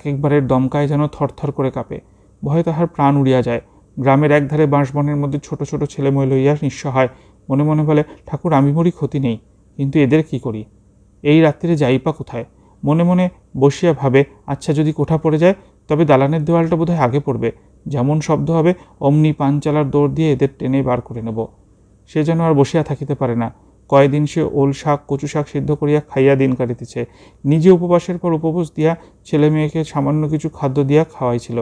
একবারের দমকায় যেন থরথর করে কাঁপে। ভয়ে তাহার প্রাণ উড়িয়া যায়। গ্রামের একধারে বাঁশবনের মধ্যে ছোট ছোট ছেলেমেয়ে লইয়া নিঃসহায় মনে মনে বলে, ঠাকুর আমি মরি ক্ষতি নেই, কিন্তু এদের কি করি? এই রাত্রিরে যাইপা কোথায়? মনে মনে বসিয়া ভাবে, আচ্ছা যদি কোঠা পড়ে যায়, তবে দালানের দেওয়ালটা বোধহয় আগে পড়বে, যেমন শব্দ হবে অমনি পানচালার দৌড় দিয়ে এদের টেনে বার করে নেব। সে যেন আর বসিয়া থাকিতে পারে না। কয়দিন সে ওল শাক, কচু শাক সিদ্ধ করিয়া খাইয়া দিন কাটিতেছে। নিজে উপবাসের পর উপবাস দিয়া ছেলে মেয়েকে সামান্য কিছু খাদ্য দিয়া খাওয়াইছিল।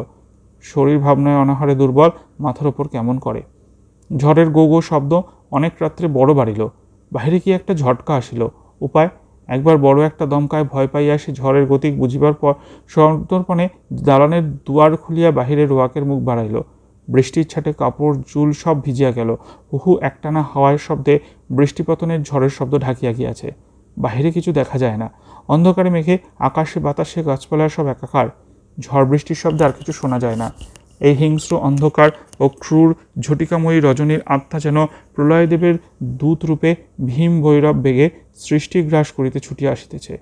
শরীর ভাবনায় অনাহারে দুর্বল, মাথার ওপর কেমন করে। ঝড়ের গো গো শব্দ অনেক রাত্রে বড় বাড়িল। বাহিরে কি একটা ঝটকা আসিল। উপায়, একবার বড় একটা দমকায় ভয় পাইয়া সে ঝড়ের গতিক বুঝিবার পর সন্তর্পণে দালানের দুয়ার খুলিয়া বাহিরে রোয়াকের মুখ বাড়াইল। বৃষ্টির ছাটে কাপড় চুল সব ভিজিয়া গেল। হুহু একটানা হাওয়ার শব্দে বৃষ্টিপতনের ঝড়ের শব্দ ঢাকিয়া গিয়াছে। বাহিরে কিছু দেখা যায় না। অন্ধকারে মেঘে আকাশে বাতাসে গাছপালার সব একাকার। ঝড় বৃষ্টির শব্দে আর কিছু শোনা যায় না। এই হিংস্র অন্ধকার ও ক্রূর ঝটিকাময়ী রজনীর আত্মা যেন প্রলয়দেবের দূতরূপে ভীম ভৈরব বেগে সৃষ্টি গ্রাস করিতে ছুটিয়া আসিতেছে।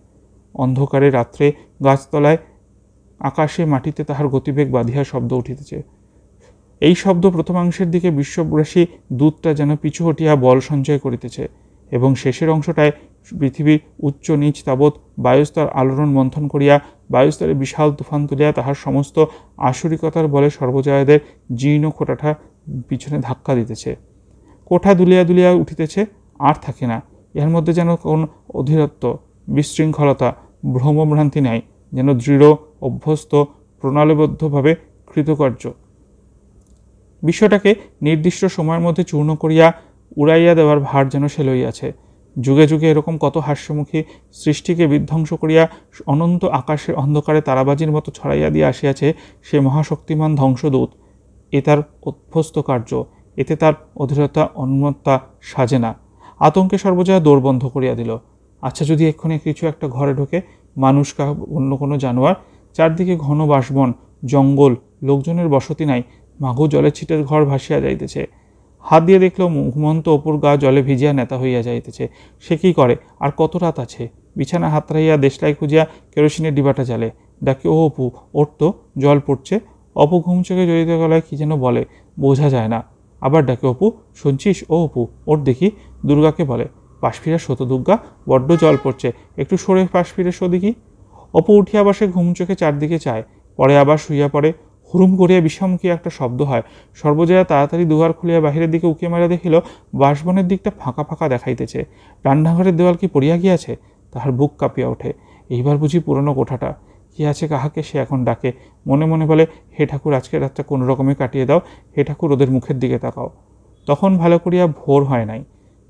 অন্ধকারে রাত্রে গাছতলায় আকাশে মাটিতে তাহার গতিবেগ বাঁধিয়া শব্দ উঠিতেছে। এই শব্দ প্রথমাংশের দিকে বিশ্বগ্রাসী দূতটা যেন পিছু হটিয়া বল সঞ্চয় করিতেছে, এবং শেষের অংশটায় পৃথিবীর উচ্চ নিচ তাবৎ বায়ুস্তর আলোড়ন মন্থন করিয়া বায়ুস্তরে বিশাল তুফান তুলিয়া তাহার সমস্ত আসরিকতার বলে সর্বজয়াদের জীর্ণ খোটাটা পিছনে ধাক্কা দিতেছে। কোঠা দুলিয়া দুলিয়া উঠিতেছে, আর থাকে না। এর মধ্যে যেন কোন অধীরত্ব, বিশৃঙ্খলতা, ভ্রমভ্রান্তি নাই, যেন দৃঢ়, অভ্যস্ত, প্রণালীবদ্ধভাবে কৃতকার্য। বিশ্বটাকে নির্দিষ্ট সময়ের মধ্যে চূর্ণ করিয়া উড়াইয়া দেওয়ার ভার যেন সে লইয়াছে। যুগে যুগে এরকম কত হাস্যমুখী সৃষ্টিকে বিধ্বংস করিয়া অনন্ত আকাশের অন্ধকারে তারাবাজির মতো ছড়াইয়া দিয়া আসিয়াছে সে মহাশক্তিমান ধ্বংসদূত। এ তার অভ্যস্ত কার্য, এতে তার অধীরতা উন্মত্তা সাজে না। আতঙ্কে সর্বজয়া দৌড় বন্ধ করিয়া দিল। আচ্ছা, যদি এক্ষুনি কিছু একটা ঘরে ঢোকে, মানুষ কা অন্য কোনো জানোয়ার, চারদিকে ঘন বাঁশবন, জঙ্গল, লোকজনের বসতি নাই, মাগো জলের ছিটের ঘর ভাসিয়া যাইতেছে। হাত দিয়ে দেখল ঘুমন্ত অপুর গা জলে ভিজিয়া নেতা হইয়া যাইতেছে। সে কি করে? আর কত রাত আছে? বিছানা হাতড়াইয়া দেশলাই খুঁজিয়া কেরোসিনের ডিবাটা জ্বালে। ডাকে, ও অপু, ওর তো জল পড়ছে। অপু ঘুম চোখে জড়িত গলায় কি যেন বলে, বোঝা যায় না। আবার ডাকে, অপু শুনছিস? ও অপু, ওর দেখি। দুর্গাকে বলে, পাশ ফিরে শত দুর্গা, বড্ড জল পড়ছে, একটু সরে পাশ ফিরে শো দেখি। অপু উঠিয়া বসে, ঘুম চোখে চারদিকে চায়, পরে আবার শুইয়া পড়ে। হুড়ুম করিয়া বিষমুখী একটা শব্দ হয়। সর্বজয়া তাড়াতাড়ি দুয়ার খুলিয়া বাহিরের দিকে উঁকি মারিয়া দেখিল বাঁশবনের দিকটা ফাঁকা ফাঁকা দেখাইতেছে। রান্নাঘরের দেওয়াল কি পড়িয়া গিয়াছে? তাহার বুক কাঁপিয়া ওঠে। এইবার বুঝি পুরনো কোঠাটা। কি আছে কাহাকে সে এখন ডাকে। মনে মনে বলে, হে ঠাকুর, আজকের রাতটা কোনো রকমে কাটিয়ে দাও। হে ঠাকুর, ওদের মুখের দিকে তাকাও। তখন ভালো করিয়া ভোর হয় নাই।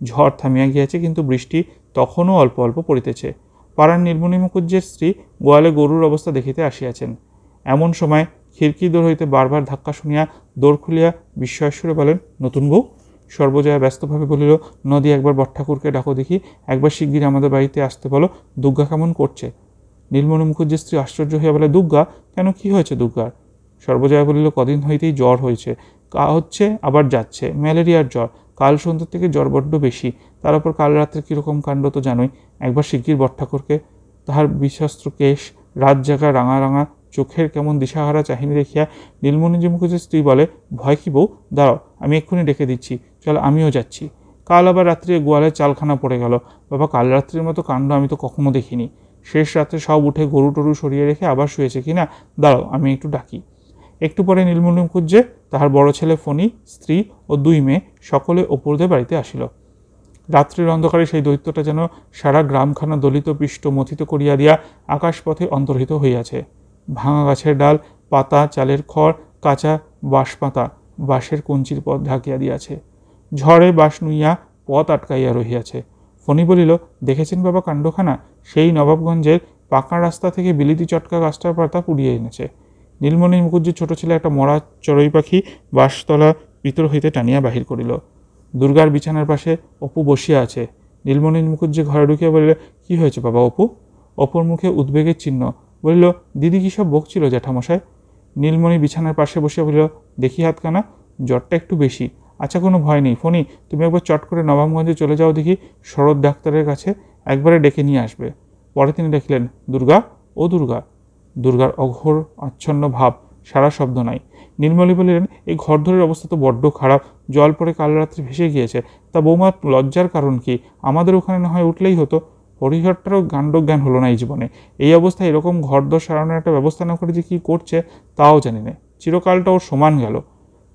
ঝড় থামিয়া গিয়াছে, কিন্তু বৃষ্টি তখনও অল্প অল্প পড়িতেছে। পাড়ার নীলমণি মুখুজ্জের স্ত্রী গোয়ালে গরুর অবস্থা দেখিতে আসিয়াছেন। এমন সময় খিড়কি দোর হইতে বারবার ধাক্কা শুনিয়া দৌড় খুলিয়া বিস্ময়ের বলেন, নতুন বউ? সর্বজয়া ব্যস্তভাবে বলিল, নদী, একবার বটঠাকুরকে ডাকো দেখি, একবার শিগগির আমাদের বাড়িতে আসতে বলো। দুর্গা কেমন করছে? নীলমণি মুখুজ্জের স্ত্রী আশ্চর্য হইয়া বলে, দুর্গা? কেন, কি হয়েছে দুর্গার? সর্বজয়া বলিল, কদিন হইতেই জ্বর হয়েছে, হচ্ছে আবার যাচ্ছে, ম্যালেরিয়ার জ্বর। কাল সন্ধ্যা থেকে জ্বর বড্ড বেশি, তার উপর কাল রাত্রে কীরকম কাণ্ড তো জানোই। একবার শিগগির বটঠাকুরকে। তাহার বিশস্ত্র কেশ, রাত জাগা রাঙা রাঙা চোখের কেমন দিশাহারা চাহিনী দেখিয়া নীলমণি মুখুজ্জের স্ত্রী বলে, ভয় কি বউ? দাঁড়াও, আমি এক্ষুনি ডেকে দিচ্ছি। চল, আমিও যাচ্ছি। কাল আবার রাত্রে গোয়ালের চালখানা পড়ে গেল। বাবা, কাল রাত্রির মতো কাণ্ড আমি তো কখনো দেখিনি। শেষ রাত্রে সব উঠে গরু টরু সরিয়ে রেখে আবার শুয়েছে কিনা। দাঁড়াও, আমি একটু ডাকি। একটু পরে নীলমণি মুখুজ্জে, তাহার বড় ছেলে ফণি, স্ত্রী ও দুই মেয়ে সকলে অপুরদের বাড়িতে আসিল। রাত্রির অন্ধকারে সেই দৈত্যটা যেন সারা গ্রামখানা দলিত পৃষ্ঠ মথিত করিয়া দিয়া আকাশপথে অন্তর্হিত হইয়াছে। ভাঙা গাছের ডাল, পাতা, চালের খড়, কাঁচা বাঁশ পাতা, বাঁশের কঞ্চির পথ ঢাকিয়া দিয়াছে। ঝড়ে বাঁশ নুইয়া পথ আটকাইয়া রহিয়াছে। ফণি বলিল, দেখেছেন বাবা কাণ্ডখানা? সেই নবাবগঞ্জের পাকা রাস্তা থেকে বিলিতি চটকা গাছটার পাতা পুড়িয়ে এনেছে। নীলমণি মুখুজ্জের ছোট ছেলে একটা মরা চড়ুই পাখি বাঁশতলা ভিতর হইতে টানিয়া বাহির করিল। দুর্গার বিছানার পাশে অপু বসিয়া আছে। নীলমণি মুখুজ্জে ঘরে ঢুকিয়া বলিল, কি হয়েছে বাবা অপু? অপুর মুখে উদ্বেগের চিহ্ন। বলিল, দিদি কী সব বকছিল জ্যাঠামশাই? নীলমণি বিছানার পাশে বসিয়া বলিল, দেখি হাতখানা, জ্বরটা একটু বেশি। আচ্ছা, কোনো ভয় নেই ফণি, তুমি একবার চট করে নবাবগঞ্জে চলে যাও দেখি, শরৎ ডাক্তারের কাছে, একবারে ডেকে নিয়ে আসবে। পরে তিনি দেখলেন, দুর্গা, ও দুর্গা। দুর্গার অঘোর আচ্ছন্ন ভাব, সারা শব্দ নাই। নীলমণি বলিলেন, এই ঘরধরের অবস্থা তো বড্ড খারাপ, জল পরে কাল রাত্রে ভেসে গিয়েছে। তা বৌমা, লজ্জার কারণ কি? আমাদের ওখানে না হয় উঠলেই হতো। হরিহরটারও কাণ্ডজ্ঞান হলো না এই জীবনে। এই অবস্থায় এরকম ঘরদর সারানোর একটা ব্যবস্থা না করে যে কী করছে তাও জানি না। চিরকালটা ওর সমান গেল।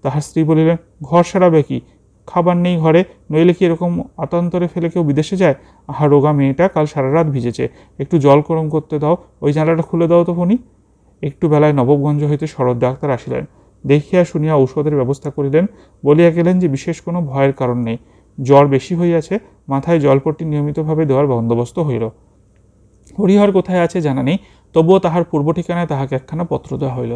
তাহার স্ত্রী বলিলেন, ঘর সারাবে কি? খাবার নেই ঘরে, নইলে কি এরকম আতান্তরে ফেলে কেউ বিদেশে যায়? আহা, রোগা মেয়েটা কাল সারা রাত ভিজেছে, একটু জল গরম করতে দাও, ওই জানলাটা খুলে দাও তো ফণি। একটু বেলায় নবগঞ্জ হইতে শরৎ ডাক্তার আসিলেন। দেখিয়া শুনিয়া ঔষধের ব্যবস্থা করিলেন। বলিয়া গেলেন যে বিশেষ কোনো ভয়ের কারণ নেই, জ্বর বেশি হইয়াছে, মাথায় জলপট্টি নিয়মিতভাবে দেওয়ার বন্দোবস্ত হইল। হরিহর কোথায় আছে জানা নেই, তবুও তাহার পূর্ব ঠিকানায় তাহাকে একখানা পত্র দেওয়া হইল।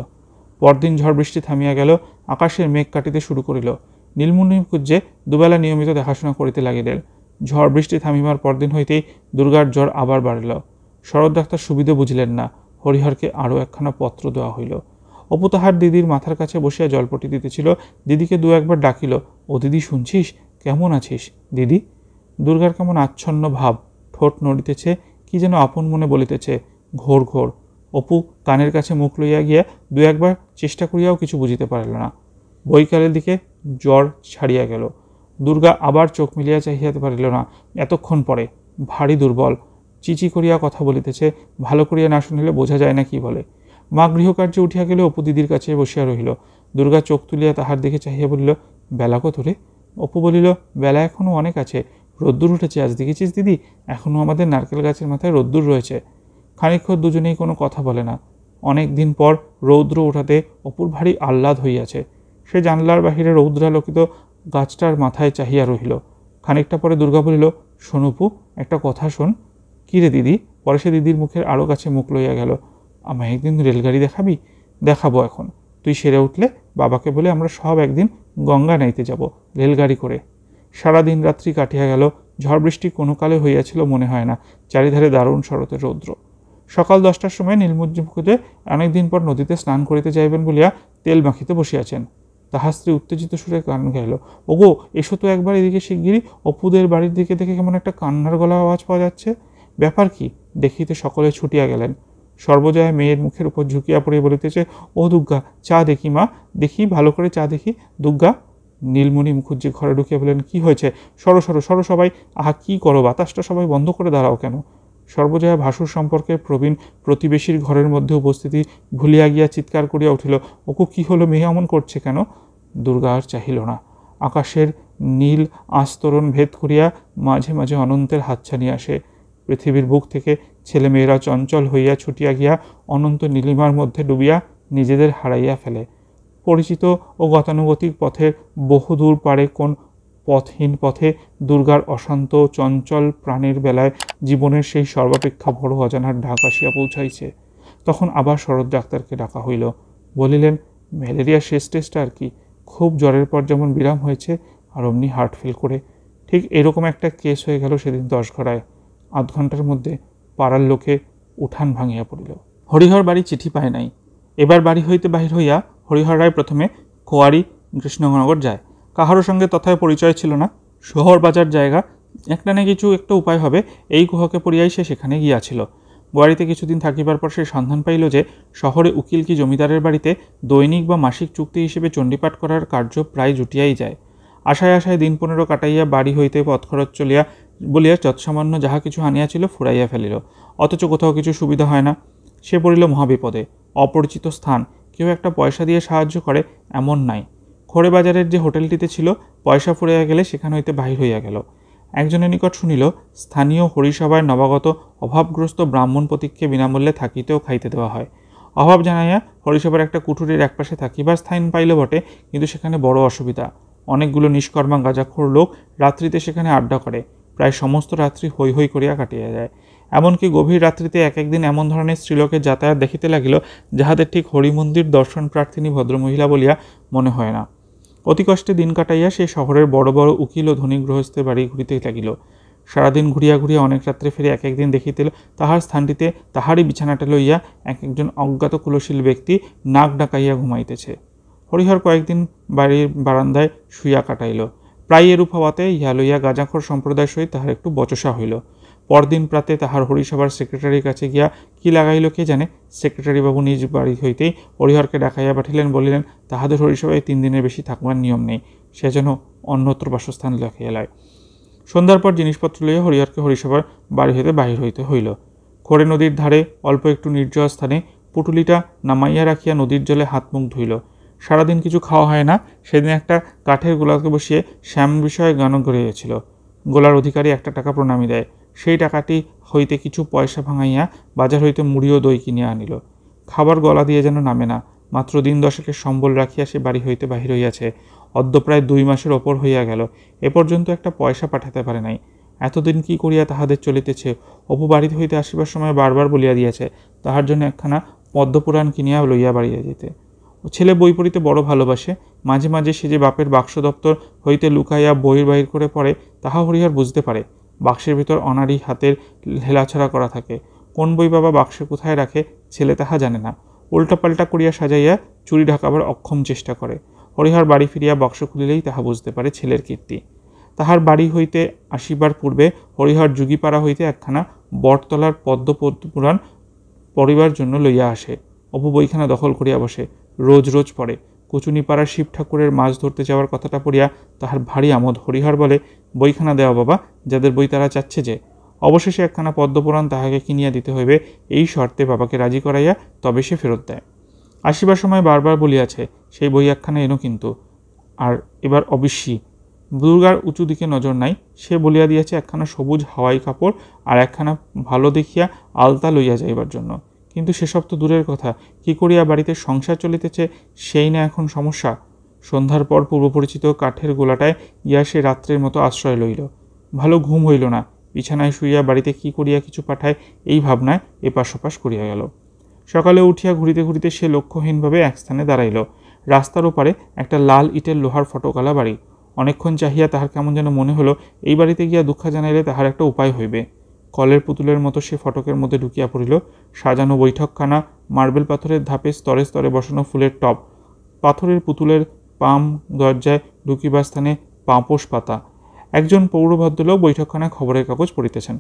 পরদিন ঝড় বৃষ্টি থামিয়া গেল, আকাশের মেঘ কাটিতে শুরু করিল। নীলমণি মুখুজ্জে দুবেলা নিয়মিত দেখাশোনা করিতে লাগিলেন। ঝড় বৃষ্টি থামিবার পরদিন হইতেই দুর্গার জ্বর আবার বাড়িল। শরৎ ডাক্তার সুবিধে বুঝিলেন না। হরিহরকে আরও একখানা পত্র দেওয়া হইল। অপু তাহার দিদির মাথার কাছে বসিয়া জলপটি দিতেছিল। দিদিকে দু একবার ডাকিল, ও দিদি শুনছিস? কেমন আছিস দিদি? দুর্গার কেমন আচ্ছন্ন ভাব, ঠোঁট নড়িতেছে, কি যেন আপন মনে বলিতেছে, ঘোর ঘোর। অপু কানের কাছে মুখ লইয়া গিয়া দু একবার চেষ্টা করিয়াও কিছু বুঝিতে পারিল না। বৈকালের দিকে জ্বর ছাড়িয়া গেল। দুর্গা আবার চোখ মিলিয়া চাহিয়াতে পারিল না। এতক্ষণ পরে ভারী দুর্বল, চিচি করিয়া কথা বলিতেছে, ভালো করিয়া না শুনিলে বোঝা যায় না কি বলে। মা গৃহকার্যে উঠিয়া গেলে অপু দিদির কাছে বসিয়া রহিল। দুর্গা চোখ তুলিয়া তাহার দিকে চাহিয়া বলিল, বেলা কত রে? অপু বলিল, বেলা এখনও অনেক আছে, রোদ্দুর উঠেছে আজ, দেখেছিস দিদি? এখনও আমাদের নারকেল গাছের মাথায় রোদ্দুর রয়েছে। খানিকক্ষণ দুজনেই কোনো কথা বলে না। অনেক দিন পর রৌদ্র ওঠাতে অপুর ভারী আহ্লাদ হইয়াছে। সে জানলার বাহিরে রৌদ্রালোকিত গাছটার মাথায় চাহিয়া রহিল। খানিকটা পরে দুর্গা বলিল, শোন অপু, একটা কথা শোন। কী রে দিদি? পরে সে দিদির মুখের আরও কাছে মুখ লইয়া গেল। আমায় একদিন রেলগাড়ি দেখাবি? দেখাবো এখন। তুই সেরে উঠলে বাবাকে বলে আমরা সব একদিন গঙ্গা নাইতে যাব রেলগাড়ি করে। সারা দিন রাত্রি কাটিয়া গেল। ঝড় বৃষ্টি কোনো কালে হইয়াছিল মনে হয় না। চারিধারে দারুণ শরতের রৌদ্র। সকাল 10টার সময় নীলমুখে অনেকদিন পর নদীতে স্নান করিতে যাইবেন বলিয়া তেল মাখিতে বসিয়াছেন। তাহার স্ত্রী উত্তেজিত সুরে গান গাইল, ওগো এসো তো একবার এদিকে শিগগিরই। অপুদের বাড়ির দিকে দেখে কেমন একটা কান্নার গলা আওয়াজ পাওয়া যাচ্ছে। ব্যাপার কি দেখিতে সকলে ছুটিয়া গেলেন। সর্বজয়া মেয়ের মুখের উপর ঝুঁকিয়া পড়িয়া বলিতেছে, ও দুর্গা, চা দেখি মা, দেখি ভালো করে চা দেখি দুর্গা। নীলমণি মুখুজ্জি ঘরে ঢুকিয়া বললেন, কি হয়েছে? সরো সরো সরো সবাই। আহা কি করো, বাতাসটা সবাই বন্ধ করে দাঁড়াও কেন? সর্বজয়া ভাসুর সম্পর্কে প্রবীণ প্রতিবেশীর ঘরের মধ্যে উপস্থিতি ভুলিয়া গিয়া চিৎকার করিয়া উঠিল, ওকু কি হলো, মেয়ে অমন করছে কেন? দুর্গা আর চাহিল না। আকাশের নীল আস্তরণ ভেদ করিয়া মাঝে মাঝে অনন্তের হাতছানি আসে। পৃথিবীর বুক থেকে ছেলেমেয়েরা চঞ্চল হইয়া ছুটিয়া গিয়া অনন্ত নীলিমার মধ্যে ডুবিয়া নিজেদের হারাইয়া ফেলে। পরিচিত ও গতানুগতিক পথের বহুদূর পারে কোন পথহীন পথে দুর্গার অশান্ত চঞ্চল প্রাণের বেলায় জীবনের সেই সর্বাপেক্ষা বড় অজানার ঢাক আসিয়া পৌঁছাইছে। তখন আবার শরৎ ডাক্তারকে ডাকা হইল। বলিলেন, ম্যালেরিয়ার শেষ টেস্টটা আর কি, খুব জ্বরের পর যেমন বিরাম হয়েছে আর অমনি হার্ট ফেল করে। ঠিক এরকম একটা কেস হয়ে গেল সেদিন 10 ঘড়ায়। আধ ঘন্টার মধ্যে পাড়ার লোকে উঠান ভাঙিয়া পড়িল। হরিহর বাড়ি চিঠি পায় নাই। এবার বাড়ি হইতে বাহির হইয়া হরিহর রায় প্রথমে কোয়ারি কৃষ্ণনগর যায়। কাহারও সঙ্গে তথায় পরিচয় ছিল না। শহর বাজার জায়গা, একটা না কিছু একটা উপায় হবে এই কুহকে পড়িয়াই সে সেখানে গিয়াছিল। গোয়ারিতে কিছুদিন থাকিবার পর সে সন্ধান পাইল যে শহরে উকিল কি জমিদারের বাড়িতে দৈনিক বা মাসিক চুক্তি হিসেবে চণ্ডীপাঠ করার কার্য প্রায় জুটিয়াই যায়। আশায় আশায় দিন 15 কাটাইয়া বাড়ি হইতে পথখরচ চলিয়া বলিয়া যৎসামান্য যাহা কিছু আনিয়াছিল ফুরাইয়া ফেলিল। অথচ কোথাও কিছু সুবিধা হয় না। সে পড়িল মহাবিপদে। অপরিচিত স্থান, কেউ একটা পয়সা দিয়ে সাহায্য করে এমন নাই। খোড়ে বাজারের যে হোটেলটিতে ছিল, পয়সা ফুরাইয়া গেলে সেখান হইতে বাহির হইয়া গেল। একজনের নিকট শুনিল স্থানীয় হরিসভায় নবাগত অভাবগ্রস্ত ব্রাহ্মণপতিকে বিনামূল্যে থাকিতে ও খাইতে দেওয়া হয়। অভাব জানাইয়া হরিসভার একটা কুঠুরির একপাশে থাকিবার স্থান পাইল বটে, কিন্তু সেখানে বড় অসুবিধা। অনেকগুলো নিষ্কর্মা গাঁজাখোর লোক রাত্রিতে সেখানে আড্ডা করে। প্রায় সমস্ত রাত্রি হৈ হৈ করিয়া কাটিয়া যায়। এমনকি গভীর রাত্রিতে এক একদিন এমন ধরনের স্ত্রীলোকের যাতায়াত দেখিতে লাগিল যাহাদের ঠিক হরিমন্দির দর্শন প্রার্থিনী ভদ্রমহিলা বলিয়া মনে হয় না। অতি কষ্টে দিন কাটাইয়া সে শহরের বড় বড় উকিল ও ধনী গৃহস্থের বাড়ি ঘুরিতে লাগিল। সারাদিন ঘুরিয়া ঘুরিয়া অনেক রাত্রে ফিরে এক একদিন দেখিতে তাহার স্থানটিতে তাহারই বিছানাটা লইয়া একজন অজ্ঞাত কুলশীল ব্যক্তি নাক ডাকাইয়া ঘুমাইতেছে। হরিহর কয়েকদিন বাড়ির বারান্দায় শুইয়া কাটাইল। প্রায় এরূপ হওয়াতে ইহা লইয়া গাঁজাখোর সম্প্রদায় সহিত তাহার একটু বচসা হইল। পরদিন প্রাতে তাহার হরিসভার সেক্রেটারির কাছে গিয়া কি লাগাইল কে জানে। সেক্রেটারিবাবু নিজ বাড়ি হইতেই হরিহরকে ডাকাইয়া পাঠিলেন। বলিলেন, তাহাদের হরিসভায় 3 দিনের বেশি থাকবার নিয়ম নেই, সে যেন অন্যত্র বাসস্থান লেখাইয়া লয়। সন্ধ্যার পর জিনিসপত্র লইয়া হরিহরকে হরিসভার বাড়ি হইতে বাহির হইতে হইল। খোড়ে নদীর ধারে অল্প একটু নির্জন স্থানে পুটুলিটা নামাইয়া রাখিয়া নদীর জলে হাত মুখ ধুইল। সারাদিন কিছু খাওয়া হয় না। সেদিন একটা কাঠের গোলাকে বসিয়ে শ্যাম বিষয়ে গান গড়িয়েছিল। গোলার অধিকারী 1 টাকা প্রণামী দেয়। সেই টাকাটি হইতে কিছু পয়সা ভাঙাইয়া বাজার হইতে মুড়ি ও দই কিনিয়া আনিল। খাবার গলা দিয়ে যেন নামে না। মাত্র দিন 10 সম্বল রাখিয়া সে বাড়ি হইতে বাহির হইয়াছে। অদ্য প্রায় 2 মাসের ওপর হইয়া গেল। এ পর্যন্ত একটা পয়সা পাঠাতে পারে নাই। এতদিন কি করিয়া তাহাদের চলিতেছে। অপু বাড়ি হইতে আসিবার সময় বারবার বলিয়া দিয়াছে তাহার জন্য একখানা পদ্মপুরাণ কিনিয়া লইয়া বাড়িয়া যেতে। ছেলে বই পড়িতে বড় ভালোবাসে। মাঝে মাঝে সে যে বাপের বাক্স দপ্তর হইতে লুকাইয়া বই বাহির করে পড়ে তাহা হরিহর বুঝতে পারে। বাক্সের ভিতর অনাড়ি হাতের হেলাছাড়া করা থাকে। কোন বই বাবা বাক্সে কোথায় রাখে ছেলে তাহা জানে না। উল্টাপাল্টা করিয়া সাজাইয়া চুরি ঢাকাবার অক্ষম চেষ্টা করে। হরিহর বাড়ি ফিরিয়া বাক্স খুলিলেই তাহা বুঝতে পারে ছেলের কীর্তি। তাহার বাড়ি হইতে আসিবার পূর্বে হরিহর যুগিপাড়া হইতে একখানা বটতলার পদ্মপুরাণ পড়িবার জন্য লইয়া আসে। অপু বইখানা দখল করিয়া বসে। রোজ রোজ পড়ে। কুচুনিপাড়ার শিব ঠাকুরের মাছ ধরতে যাওয়ার কথাটা পড়িয়া তাহার ভারী আমোদ। হরিহর বলে, বইখানা দেওয়া বাবা, যাদের বই তারা চাচ্ছে যে। অবশেষে একখানা পদ্মপুরাণ তাহাকে কিনিয়া দিতে হইবে এই শর্তে বাবাকে রাজি করাইয়া তবে সে ফেরত দেয়। আসিবার সময় বারবার বলিয়াছে, সেই বই একখানা এনো কিন্তু। আর এবার অবিশ্যই দুর্গার উঁচু দিকে নজর নাই, সে বলিয়া দিয়াছে একখানা সবুজ হাওয়াই কাপড় আর একখানা ভালো দেখিয়া আলতা লইয়া যাইবার জন্য। কিন্তু সেসব তো দূরের কথা, কি করিয়া বাড়িতে সংসার চলিতেছে সেই না এখন সমস্যা। সন্ধ্যার পর পূর্বপরিচিত কাঠের গোলাটায় ইয়া সে রাত্রের মতো আশ্রয় লইল। ভালো ঘুম হইল না, বিছানায় শুইয়া বাড়িতে কি করিয়া কিছু পাঠায় এই ভাবনায় এপাশ ওপাশ করিয়া গেল। সকালে উঠিয়া ঘুরিতে ঘুরিতে সে লক্ষ্যহীনভাবে এক স্থানে দাঁড়াইল। রাস্তার ওপারে একটা লাল ইটের লোহার ফটকালা বাড়ি। অনেকক্ষণ চাহিয়া তাহার কেমন যেন মনে হলো এই বাড়িতে গিয়া দুঃখ জানাইলে তাহার একটা উপায় হইবে। কলের পুতুলের মতো সে ফটকের মধ্যে ঢুকিয়া পড়িল। সাজানো বৈঠকখানা, মার্বেল পাথরের ধাপে স্তরে স্তরে বসানো ফুলের টব, পাথরের পুতুলের পাম, দরজায় ঢুকিবার স্থানে পাঁপোশ পাতা। একজন পৌর ভদ্রলোক বৈঠকখানায় খবরের কাগজ পড়িতেছেন।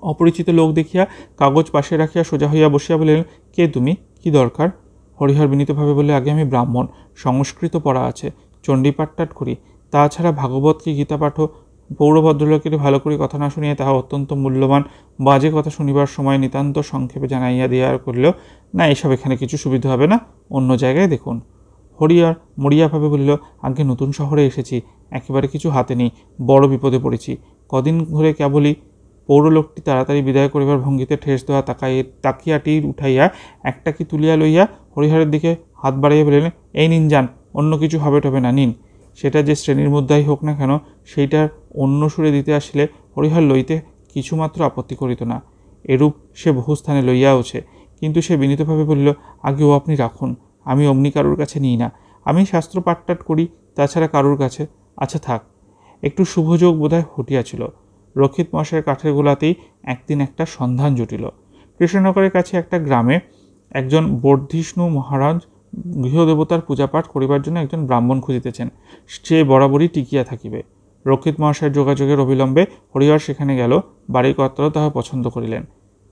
অপরিচিত লোক দেখিয়া কাগজ পাশে রাখিয়া সোজা হইয়া বসিয়া বলিলেন, কে তুমি, কি দরকার? হরিহর বিনীতভাবে বলে, আগে আমি ব্রাহ্মণ, সংস্কৃত পড়া আছে, চণ্ডীপাঠ টাঠ করি, তাছাড়া ভাগবত কি গীতা পাঠও। পৌর ভদ্রলোকের ভালো করে কথা না শুনিয়া তাহা অত্যন্ত মূল্যবান বাজে কথা শুনিবার সময় নিতান্ত সংক্ষেপে জানাইয়া দিয়া করিল, না এসব এখানে কিছু সুবিধা হবে না, অন্য জায়গায় দেখুন। হরিহর মরিয়াভাবে বলিল, আগে নতুন শহরে এসেছি, একেবারে কিছু হাতে নেই, বড় বিপদে পড়েছি। কদিন ধরে কেবলই। পৌরলোকটি তাড়াতাড়ি বিদায় করিবার ভঙ্গিতে ঠেস দেওয়া তাকিয়াটি উঠাইয়া একটা কি তুলিয়া লইয়া হরিহরের দিকে হাত বাড়াইয়া বলিলেন, এই নিন যান, অন্য কিছু হবে টবে না, নিন। সেটা যে শ্রেণীর মুদ্রাই হোক না কেন, সেইটার অন্য সুরে দিতে আসিলে হরিহর লইতে কিছুমাত্র আপত্তি করিত না। এরূপ সে বহু স্থানে লইয়াওছে, কিন্তু সে বিনীতভাবে বলিল, আগেও আপনি রাখুন, আমি অমনি কারুর কাছে নিই না, আমি শাস্ত্র পাঠটাট করি, তাছাড়া কারুর কাছে। আচ্ছা থাক। একটু শুভযোগ বোধহয় ঘটিয়াছিল। রক্ষিত মশাইয়ের কাঠের গোলাতেই একদিন একটা সন্ধান জুটিল। কৃষ্ণনগরের কাছে একটা গ্রামে একজন বর্ধিষ্ণু মহারাজ গৃহদেবতার পূজাপাঠ করিবার জন্য একজন ব্রাহ্মণ খুঁজিতেছেন, সে বরাবরই টিকিয়া থাকিবে। রক্ষিত মহাশয়ের যোগাযোগের অবিলম্বে হরিহর সেখানে গেল। বাড়ির কর্তারাও তাহা পছন্দ করিলেন,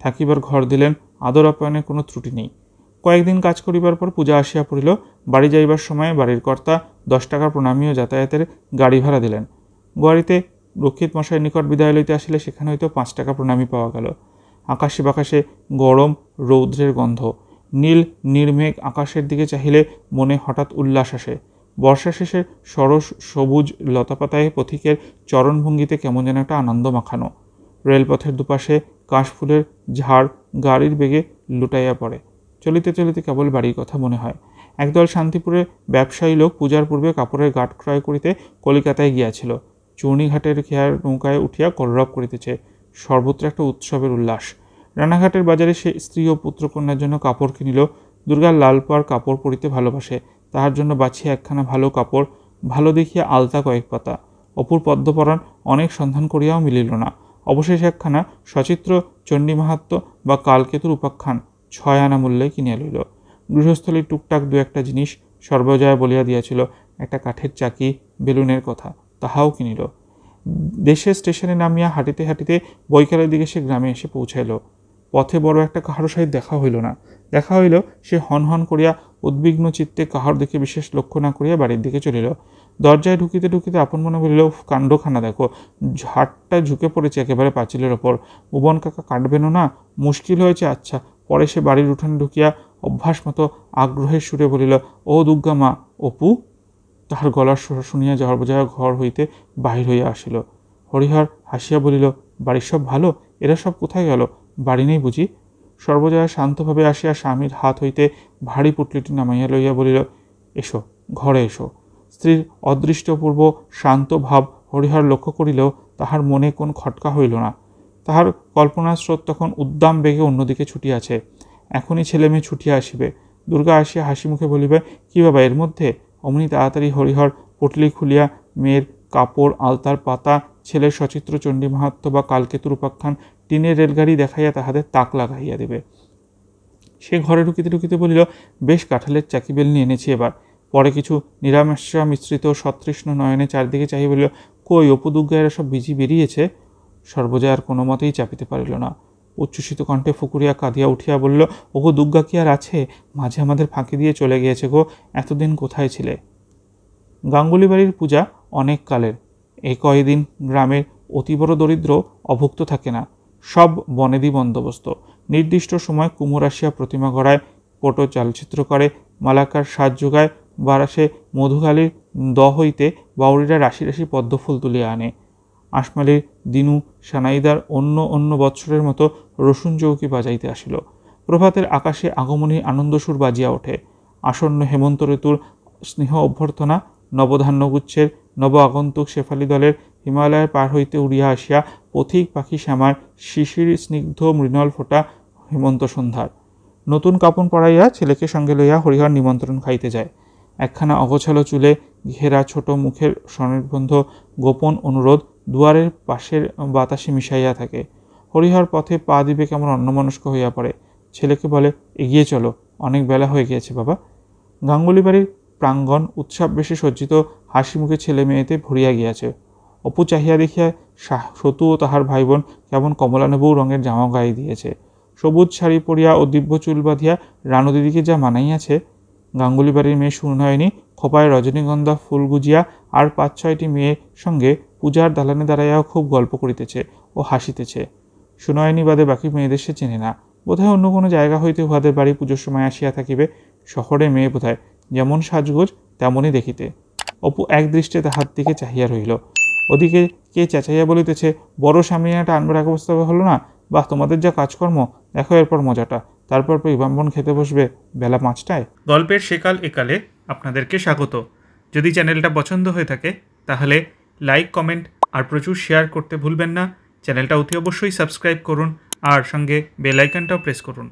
থাকিবার ঘর দিলেন, আদর আপ্যায়নের কোনো ত্রুটি নেই। কয়েকদিন কাজ করিবার পর পূজা আসিয়া পড়িল। বাড়ি যাইবার সময় বাড়ির কর্তা 10 টাকা প্রণামী ও যাতায়াতের গাড়ি ভাড়া দিলেন। গোয়ারিতে রক্ষিত মশাইয়ের নিকট বিদায় লইতে আসিলে সেখানে হয়তো 5 টাকা প্রণামী পাওয়া গেল। আকাশে বাকাশে গরম রৌদ্রের গন্ধ, নীল নির্মেঘ আকাশের দিকে চাহিলে মনে হঠাৎ উল্লাস আসে। বর্ষা শেষে সরস সবুজ লতাপাতায় পথিকের চরণভঙ্গিতে কেমন যেন একটা আনন্দ মাখানো। রেলপথের দুপাশে কাশফুলের ঝাড় গাড়ির বেগে লুটাইয়া পড়ে। চলিতে চলিতে কেবল বাড়ির কথা মনে হয়। একদল শান্তিপুরে ব্যবসায়ী লোক পূজার পূর্বে কাপড়ের গাঁট ক্রয় করিতে কলিকাতায় গিয়াছিল। চূর্ণীঘাটের খেয়ার নৌকায় উঠিয়া কলরব করিতেছে। সর্বত্র একটা উৎসবের উল্লাস। রানাঘাটের বাজারে সে স্ত্রী ও পুত্রকন্যার জন্য কাপড় কিনিল। দুর্গার লাল পাড় কাপড় পরিতে ভালোবাসে, তাহার জন্য বাছিয়া একখানা ভালো কাপড়, ভালো দেখিয়া আলতা কয়েক পাতা। অপুর পদ্মপরাণ অনেক সন্ধান করিয়াও মিলিল না। অবশেষে একখানা সচিত্র চণ্ডী মাহাত্ম্য বা কালকেতুর উপাখ্যান 6 আনা মূল্যে কিনিয়া লইল। গৃহস্থলীর টুকটাক 2-1 জিনিস সর্বজয়া বলিয়া দিয়াছিল, একটা কাঠের চাকি, বেলুনের কথা, তাহাও কিনিল। দেশের স্টেশনে নামিয়া হাঁটিতে হাঁটিতে বৈকালের দিকে সে গ্রামে এসে পৌঁছাইল। পথে বড় একটা কাহারো সহিত দেখা হইল না। দেখা হইল, সে হন করিয়া উদ্বিগ্ন চিত্তে কাহার দিকে বিশেষ লক্ষ্য না করিয়া বাড়ির দিকে চলিল। দরজায় ঢুকিতে ঢুকিতে আপন মনে বলিল, কাণ্ডখানা দেখো, ঝাড়টা ঝুঁকে পড়েছে একেবারে পাঁচিলের ওপর। ভুবন কাকা কাটবেনও না, মুশকিল হয়েছে। আচ্ছা। পরে সে বাড়ির উঠানে ঢুকিয়া অভ্যাস মতো আগ্রহের সুরে বলিল, ও দুর্গা মা, অপু? তাহার গলার স্বর শুনিয়া সর্বজয়া ঘর হইতে বাহির হইয়া আসিল। হরিহর হাসিয়া বলিল, বাড়ির সব ভালো? এরা সব কোথায় গেল? বাড়ি নেই বুঝি? সর্বজয়া শান্তভাবে আসিয়া স্বামীর হাত হইতে ভারী পুটলিটি নামাইয়া লইয়া বলিল, এসো, ঘরে এসো। স্ত্রীর অদৃষ্টপূর্ব শান্ত ভাব হরিহর লক্ষ্য করিলেও তাহার মনে কোন খটকা হইল না। তাহার কল্পনার স্রোত তখন উদ্দাম বেগে অন্যদিকে ছুটিয়াছে। এখনই ছেলে মেয়ে ছুটিয়া আসিবে। দুর্গা আসিয়া হাসি মুখে বলিবে, কি বাবা এর মধ্যে? অমনি তাড়াতাড়ি হরিহর পুটলি খুলিয়া মেয়ের কাপড়, আলতার পাতা, ছেলের সচিত্র চণ্ডী মাহাত্ম্য বা কালকেতুর উপাখ্যান, টিনের রেলগাড়ি দেখাইয়া তাহাদের তাক লাগাইয়া দেবে। সে ঘরে ঢুকিতে ঢুকিতে বলিল, বেশ কাঁঠালের চাকি বেলনি এনেছি এবার। পরে কিছু নিরামিষা মিশ্রিত সতৃষ্ণ নয়নে চারদিকে চাহি বলিল, কই অপু দুর্গা এরা সব বিজি বেরিয়েছে? সর্বজয়া আর কোনো মতেই চাপিতে পারিল না। উচ্ছ্বসিত কণ্ঠে ফুকুরিয়া কাঁদিয়া উঠিয়া বলল, ওগো দুর্গা কি আর আছে? মাঝে আমাদের ফাঁকি দিয়ে চলে গিয়েছে গো, এতদিন কোথায় ছিলে? গাঙ্গুলি বাড়ির পূজা অনেক কালের। এই কয়দিন গ্রামের অতি বড় দরিদ্র অভুক্ত থাকে না, সব বনেদি বন্দোবস্ত। নির্দিষ্ট সময় কুমোর আসিয়া প্রতিমা গড়ায়, পটো চালচিত্র করে, মালাকার সাজ যোগায়, বারাসে মধুকালীর হইতে বাউরিরা রাশি রাশি পদ্মফুল তুলিয়া আনে। আশমালির দিনু সানাইদার অন্য অন্য বৎসরের মতো রসুন চৌকি বাজাইতে আসিল। প্রভাতের আকাশে আগমনী আনন্দসুর বাজিয়া ওঠে। আসন্ন হেমন্ত ঋতুর স্নেহ অভ্যর্থনা, নবধান্যগুচ্ছের নব আগন্তুক শেফালি দলের হিমালয়ের পার হইতে উড়িয়া আসিয়া পথিক পাখি শ্যামার শিশির স্নিগ্ধ মৃণাল ফোঁটা হেমন্ত সন্ধ্যার। নতুন কাপড় পরাইয়া ছেলেকে সঙ্গে লইয়া হরিহর নিমন্ত্রণ খাইতে যায়। একখানা অগোছালো চুলে ঘেরা ছোট মুখের স্বনির্বন্ধ গোপন অনুরোধ দুয়ারের পাশের বাতাসে মিশাইয়া থাকে। হরিহর পথে পা দিবে কেমন অন্যমনস্ক হইয়া পড়ে। ছেলেকে বলে, এগিয়ে চলো, অনেক বেলা হয়ে গিয়েছে বাবা। গাঙ্গুলি বাড়ির প্রাঙ্গণ উৎসব বেশে সজ্জিত হাসি মুখে ছেলে মেয়েতে ভরিয়া গিয়াছে। অপু চাহিয়া দেখিয়া সতু ও তাহার ভাই বোন কেমন কমলানেবু রঙের জামা গায়ে দিয়েছে। সবুজ শাড়ি পরিয়া ও দিব্য চুল বাঁধিয়া রানু দিদিকে যা মানাইয়াছে। গাঙ্গুলি বাড়ির মেয়ে সুনয়নী খোপায় রজনীগন্ধা ফুল গুজিয়া আর ৫-৬টি মেয়ের সঙ্গে পূজার দালানে দাঁড়াইয়াও খুব গল্প করিতেছে ও হাসিতেছে। সুনয়নী বাদে বাকি মেয়েদের সে চেনে না। বোধহয় অন্য কোনো জায়গা হইতে উহাদের বাড়ি পুজোর সময় আসিয়া থাকিবে। শহরে মেয়ে বোধহয় যেমন সাজগোজ তেমনই দেখিতে। অপু এক দৃষ্টে তাহার দিকে চাহিয়া রহিল। ওদিকে কে চেঁচাইয়া বলিতেছে, বড় সামরিয়াটা আনবার এক অবস্থা হলো না? বাহ, তোমাদের যা কাজকর্ম, দেখো এরপর মজাটা। তারপর ব্রাহ্মণ খেতে বসবে বেলা ৫টায়।
গল্পের সেকাল একালে আপনাদেরকে স্বাগত। যদি চ্যানেলটা পছন্দ হয়ে থাকে তাহলে লাইক, কমেন্ট আর প্রচুর শেয়ার করতে ভুলবেন না। চ্যানেলটা অতি অবশ্যই সাবস্ক্রাইব করুন আর সঙ্গে বেল আইকনটাও প্রেস করুন।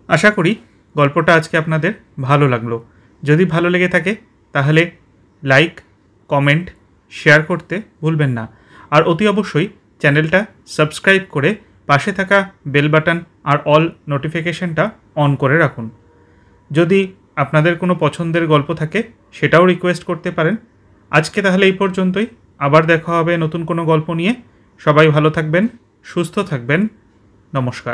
আশা করি গল্পটা আজকে আপনাদের ভালো লাগলো। যদি ভালো লেগে থাকে তাহলে লাইক, কমেন্ট, শেয়ার করতে ভুলবেন না। আর অতি অবশ্যই চ্যানেলটা সাবস্ক্রাইব করে পাশে থাকা বেল বাটন আর অল নোটিফিকেশনটা অন করে রাখুন। যদি আপনাদের কোনো পছন্দের গল্প থাকে সেটাও রিকোয়েস্ট করতে পারেন। আজকে তাহলে এই পর্যন্তই। আবার দেখা হবে নতুন কোনো গল্প নিয়ে। সবাই ভালো থাকবেন, সুস্থ থাকবেন। নমস্কার।